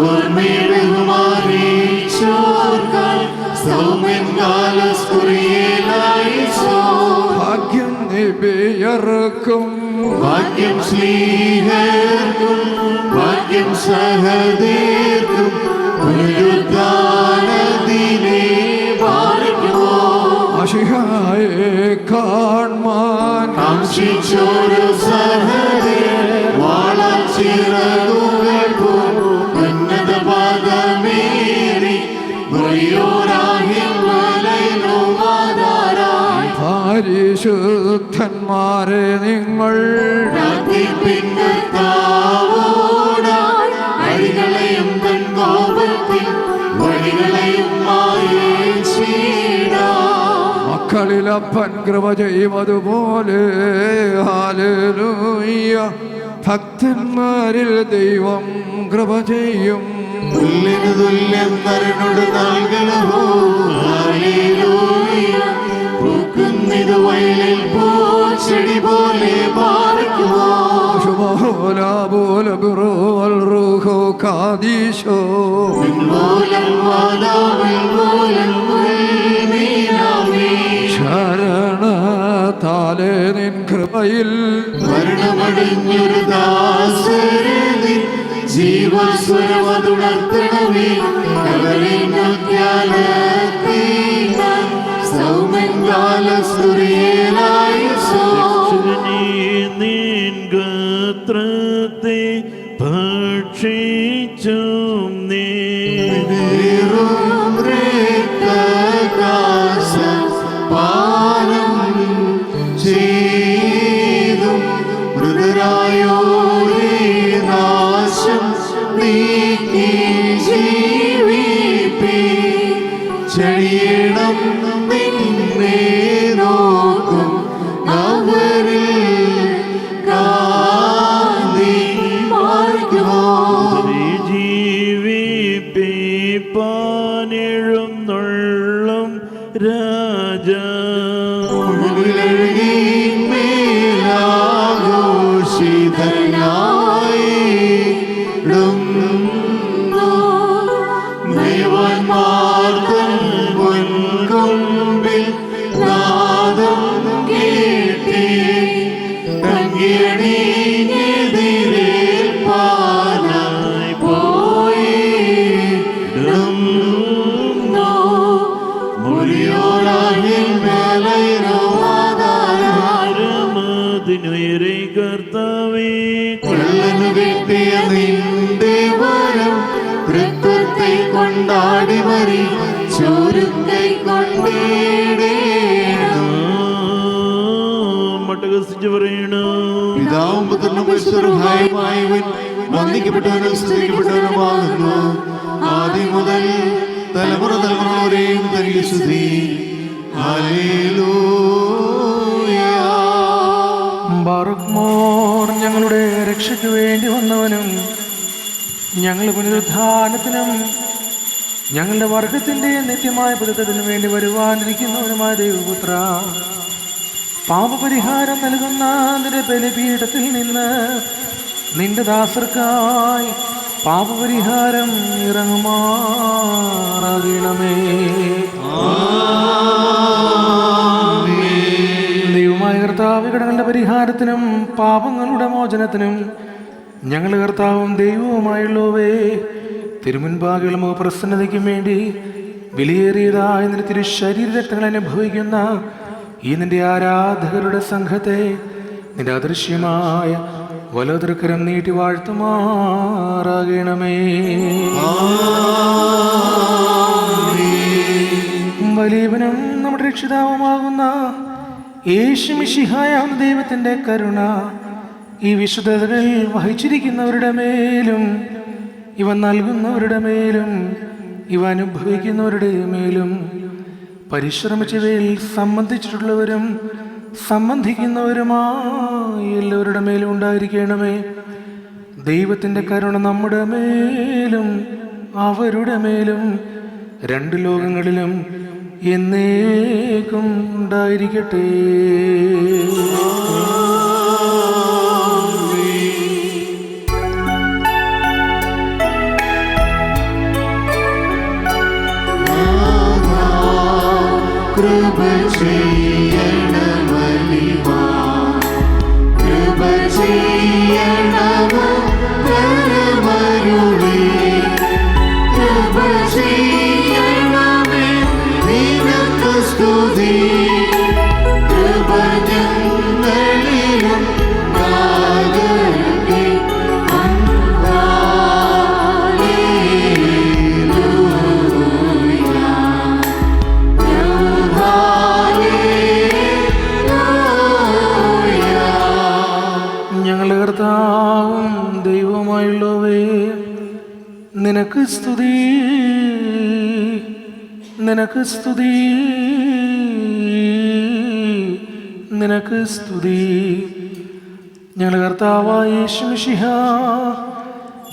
ഓർമ്മയെ ബഹുമാനിച്ചോർക്കാൻ സൗമ്യൻ കാലസ്കുറിയേലായിച്ചോ. ഭാഗ്യം നിബിയർക്കും ഭാഗ്യം സ്ലീഹർക്കും ഭാഗ്യം സഹദേർക്കും പുനരുദ്ധാനദിനെ പാലിക്കുമോ. അഷിഹായെ കാൺമാൻ കാംക്ഷിച്ചോരു സഹദേ വാളാൽ ചിറകുകൾ ഉന്നത പാദമേറി പരിശുദ്ധന്മാരെ നിങ്ങൾ അരികളെയും തൻ കോപത്തിൽ വഴികളെയും മക്കളിലപ്പൻ കൃപ ചെയ്യുമതുപോലെ ഹല്ലേലൂയ. ഭക്തന്മാരിൽ ദൈവം കൃപ ചെയ്യും. തുല്യന് തുല്യം കരുണോട് നൽകണമോ. ഹല്ലേലൂയ. പൂക്കുന്നിതു വയലിൽ പൂച്ചെടി പോലെ പാർക്കുമോ. ശരണത്താലെ നിൻ കൃപയിൽ മരണമടിഞ്ഞൊരു ദാസരനിൻ ജീവസ്വരമതുണർത്തണമേ. ഗത്രത്തെ ഭക്ഷിച്ചും നീ പാനം ചെയ്തും മൃതരായോരേ നാശം നീക്കി ജീവിപ്പി ചെടിയണം നിന്നെ നോക്കും അവരിൽ കാന്തി പാർക്കുമോ. ജീവിപ്പിപ്പാനെഴുന്നള്ളും രാജാ കർത്താവേ കിട്ടിയ നിന്റെ വരം തൃത്വത്തെ കൊണ്ടാടി വരി ചോരുക്കൈ കൊണ്ടേടേണം. മട്ടകസിച്ച് പറയണം. പിതാവും പുത്രനും പരിശുദ്ധനുമായവൻ വന്ദിക്കപ്പെട്ടവനും സ്തുതിക്കപ്പെട്ടവനുമാകുന്നു. ആദ്യം മുതൽ തലമുറ തലമുറ വരെയും തനിക്ക് സ്തുതി. ഹല്ലേലൂയ. ബാറുക് മോർ ഞങ്ങളുടെ രക്ഷയ്ക്ക് വേണ്ടി വന്നവനും ഞങ്ങൾ പുനരുത്ഥാനത്തിനും ഞങ്ങളുടെ വർഗത്തിൻ്റെ നിത്യമായ പുതുക്കത്തിനു വേണ്ടി വരുവാനിരിക്കുന്നവനുമായ ദൈവപുത്ര, പാപപരിഹാരം നൽകുന്ന നിന്റെ ബലിപീഠത്തിൽ നിന്ന് നിന്റെ ദാസർക്കായി പാപപരിഹാരം ഇറങ്ങുമാറാകണമേ. ദൈവമായ കർത്താവ്, കടങ്ങളുടെ പരിഹാരത്തിനും പാപങ്ങളുടെ മോചനത്തിനും ഞങ്ങളുടെ കർത്താവും ദൈവവുമായുള്ളവേ, തിരുമുൻപാകെയുള്ള മുഖപ്രസന്നതയ്ക്കും വേണ്ടി വിലയേറിയതായ നിന്റെ തിരു ശരീരരക്തങ്ങൾ അനുഭവിക്കുന്ന ഈ നിന്റെ ആരാധകരുടെ സംഘത്തെ നിന്റെ അദൃശ്യമായ വലതുകരം നീട്ടി വാഴ്ത്തുമാറാകണമേ. വലിയവനും നമ്മുടെ രക്ഷിതാവുമാകുന്ന യേശുമിശിഹായാവുന്ന ദൈവത്തിൻ്റെ കരുണ ഈ വിശുദ്ധതകൾ വഹിച്ചിരിക്കുന്നവരുടെ മേലും ഇവ നൽകുന്നവരുടെ മേലും ഇവ അനുഭവിക്കുന്നവരുടെ മേലും പരിശ്രമിച്ചവയിൽ സംബന്ധിച്ചിട്ടുള്ളവരും സംബന്ധിക്കുന്നവരുമായ എല്ലാവരുടെ മേലും ഉണ്ടായിരിക്കണമേ. ദൈവത്തിൻ്റെ കരുണ നമ്മുടെ മേലും അവരുടെ മേലും രണ്ട് ലോകങ്ങളിലും എന്നേക്കും ഉണ്ടായിരിക്കട്ടെ. കൃപ ചെയ്യണമലിവാ, കൃപ ചെയ്യണമ കരമരുളി, കൃപ ചെയ്യണമേ നിനക്ക് സ്തുതി, കൃപ ഞങ്ങളിലും നാഗരേ കർത്താവും ദൈവവുമായുള്ളവേ, നിനക്ക് സ്തുതി, നിനക്ക് സ്തുതി, നിനക്ക് സ്തുതി. ഞങ്ങളുടെ കർത്താവായ യേശുമിശിഹ,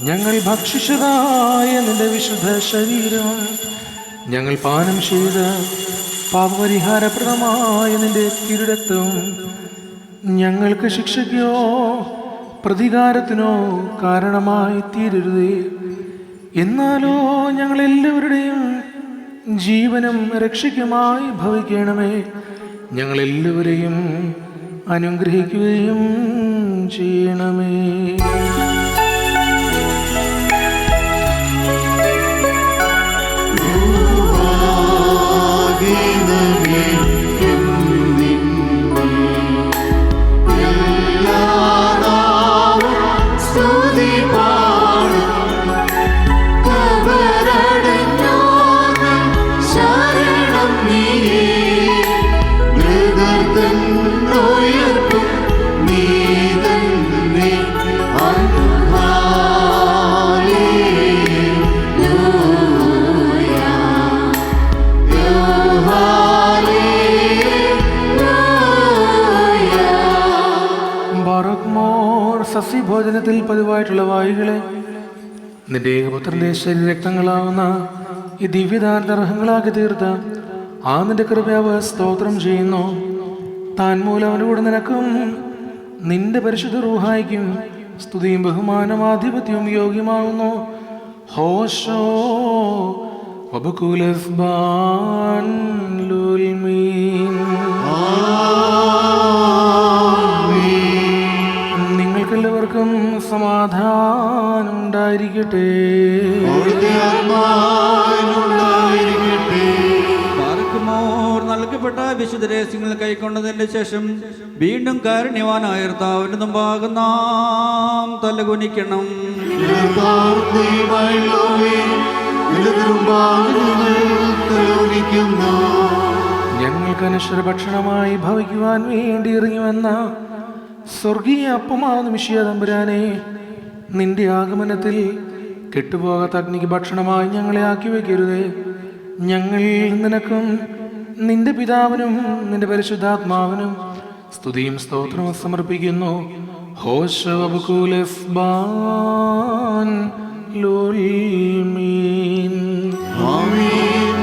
ഞങ്ങൾ ഭക്ഷിച്ചതായ നിന്റെ വിശുദ്ധ ശരീരം ഞങ്ങൾ പാനം ചെയ്ത് പാപപരിഹാരപ്രദമായ നിന്റെ തിരുരക്തവും ഞങ്ങൾക്ക് ശിക്ഷയ്ക്കോ പ്രതികാരത്തിനോ കാരണമായി തീരരുതേ. എന്നാലോ ഞങ്ങളെല്ലാവരുടെയും ജീവനും രക്ഷയ്ക്കുമായി ഭവിക്കണമേ. ഞങ്ങളെല്ലാവരെയും അനുഗ്രഹിക്കുകയും ചെയ്യണമേ. സസ്യഭോജനത്തിൽ പതിവായിട്ടുള്ള വായുകളെ നിന്റെ ഏകപുത്രന്റെ ശരീരരക്തങ്ങളാവുന്ന ഈ ദിവ്യദാനതർഹങ്ങളാക്കി തീർത്ത ആ നിന്റെ കൃപയാവ സ്തോത്രം ചെയ്യുന്നു. താൻ മൂലം അവനോട് നിനക്കും നിന്റെ പരിശുദ്ധ റൂഹായിക്കും സ്തുതിയും ബഹുമാനം ആധിപത്യവും യോഗ്യമാകുന്നു. ഹോശോ വബകുലസ്ബാൻ ലുൽമീൻ. നിങ്ങൾക്കെല്ലാവർക്കും സമാധാനം ഉണ്ടായിരിക്കട്ടെ. നൽകപ്പെട്ട വിശുദ്ധ രഹസ്യങ്ങൾ കൈക്കൊണ്ടതിന്റെ ശേഷം വീണ്ടും കാരുണ്യവാനായ കർത്താവിന്റെ മുമ്പാകെ നാം തലകുനിക്കണം. ഞങ്ങൾക്ക് അനശ്വര ഭക്ഷണമായി ഭവിക്കുവാൻ വേണ്ടി ഇറങ്ങിവന്ന സ്വർഗീയ അപ്പമാവുന്ന മിശിഹാ തമ്പുരാനെ, നിന്റെ ആഗമനത്തിൽ കെട്ടുപോകാത്ത അഗ്നിക്ക് ഭക്ഷണമായി ഞങ്ങളെ ആക്കി വയ്ക്കരുതേ. ഞങ്ങൾ നിനക്കും നിന്റെ പിതാവിനും നിന്റെ പരിശുദ്ധാത്മാവിനും സ്തുതിയും സ്തോത്രവും സമർപ്പിക്കുന്നു. ഹോശോ വബകുലസ്ബാൻ ലുൽമീൻ. ആമീൻ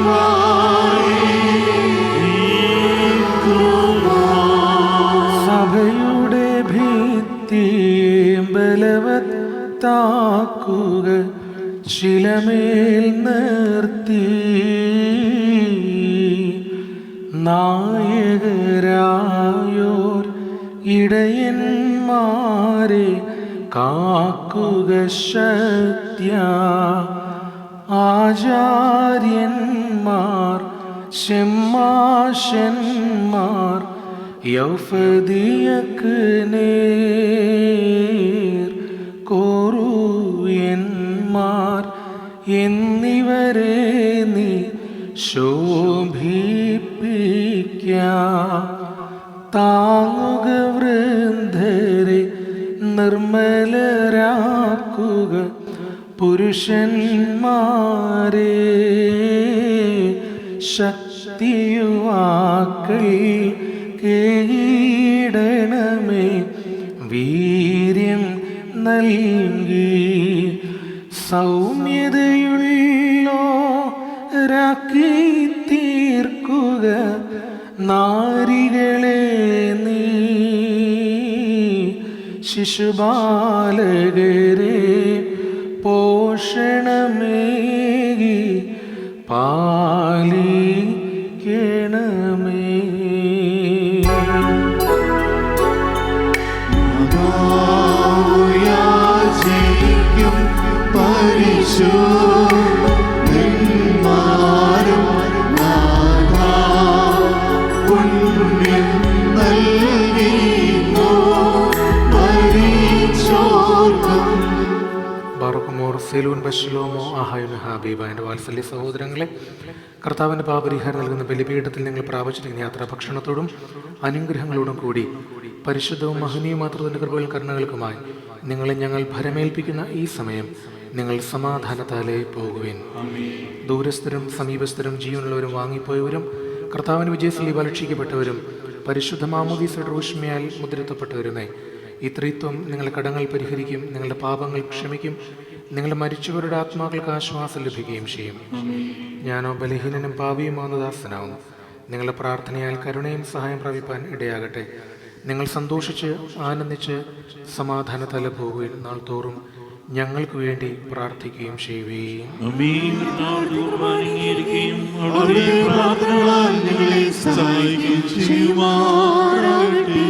സഭയുടെ ഭിത്തി ബലവത്താക്കുക ശിലമേൽ നിർത്തി നായകരായോർ ഇടയന്മാരെ കാക്കുക ശക്ത്യ ആചാര്യന്മാർ ഷെമ്മാശന്മാർ യൗഫദിയക്ക് നേർ കോറൂയന്മാർ എന്നിവരെ നീ ശോഭിപ്പിക്ക താങ്ങുക വൃദ്ധരെ നിർമ്മലരാക്കുക പുരുഷന്മാരെ ശക്തിയുവാക്കൾ കീടണമേ വീര്യം നൽകി സൗമ്യതയുള്ളോരാക്കി തീർക്കുക നാരികളെ നീ ശിശുബാലകരെ പോഷണമേകി പാലിക്കണമേ. യാചിക്കും പരിശുദ്ധന്മാരും നാഥാ പുണ്യം നൽകിയോ മരിച്ചോർക്കും. ബാറുക്കുമോർ സെലൂൻ ബശ്ലോമോ ആഹായുന ഹബീബ. എൻ്റെ വാത്സല്യ സഹോദരങ്ങളെ, കർത്താവിൻ്റെ പാപരിഹാരം നൽകുന്ന ബലിപീഠത്തിൽ നിങ്ങൾ പ്രാപിച്ചിരിക്കുന്ന യാത്രാ ഭക്ഷണത്തോടും അനുഗ്രഹങ്ങളോടും കൂടി പരിശുദ്ധവും മഹനീയമാത്രത്തിൻ്റെ കൃപകൾ കരുണകൾക്കുമായി നിങ്ങളെ ഞങ്ങൾ ഭരമേൽപ്പിക്കുന്ന ഈ സമയം നിങ്ങൾ സമാധാനത്താലേ പോകുവിൻ. ദൂരസ്ഥരും സമീപസ്ഥരും ജീവനുള്ളവരും വാങ്ങിപ്പോയവരും കർത്താവിന് വിജയശ്രീ പരീക്ഷിക്കപ്പെട്ടവരും പരിശുദ്ധ മാമോദീസയുടെ റൂഷ്മയാൽ മുദ്രിതപ്പെട്ടവരുമേ, ഈ ത്രിത്വം നിങ്ങളുടെ കടങ്ങൾ പരിഹരിക്കും, നിങ്ങളുടെ പാപങ്ങൾ ക്ഷമിക്കും, നിങ്ങളുടെ മരിച്ചവരുടെ ആത്മാക്കൾക്ക് ആശ്വാസം ലഭിക്കുകയും ചെയ്യും. ഞാനോ ബലഹീനനും പാപിയുമാകുന്ന ദാസനാവുന്നു. നിങ്ങളുടെ പ്രാർത്ഥനയാൽ കരുണയും സഹായം പ്രാപിപ്പാൻ ഇടയാകട്ടെ. നിങ്ങൾ സന്തോഷിച്ച് ആനന്ദിച്ച് സമാധാനത്താൽ പോകുകയും നാൾ തോറും ഞങ്ങൾക്ക് വേണ്ടി പ്രാർത്ഥിക്കുകയും ചെയ്യുകയും. പ്രാർത്ഥനകളാൽ ഞങ്ങളെ സഹായിക്കുകയും ചെയ്യുമാറാകട്ടെ.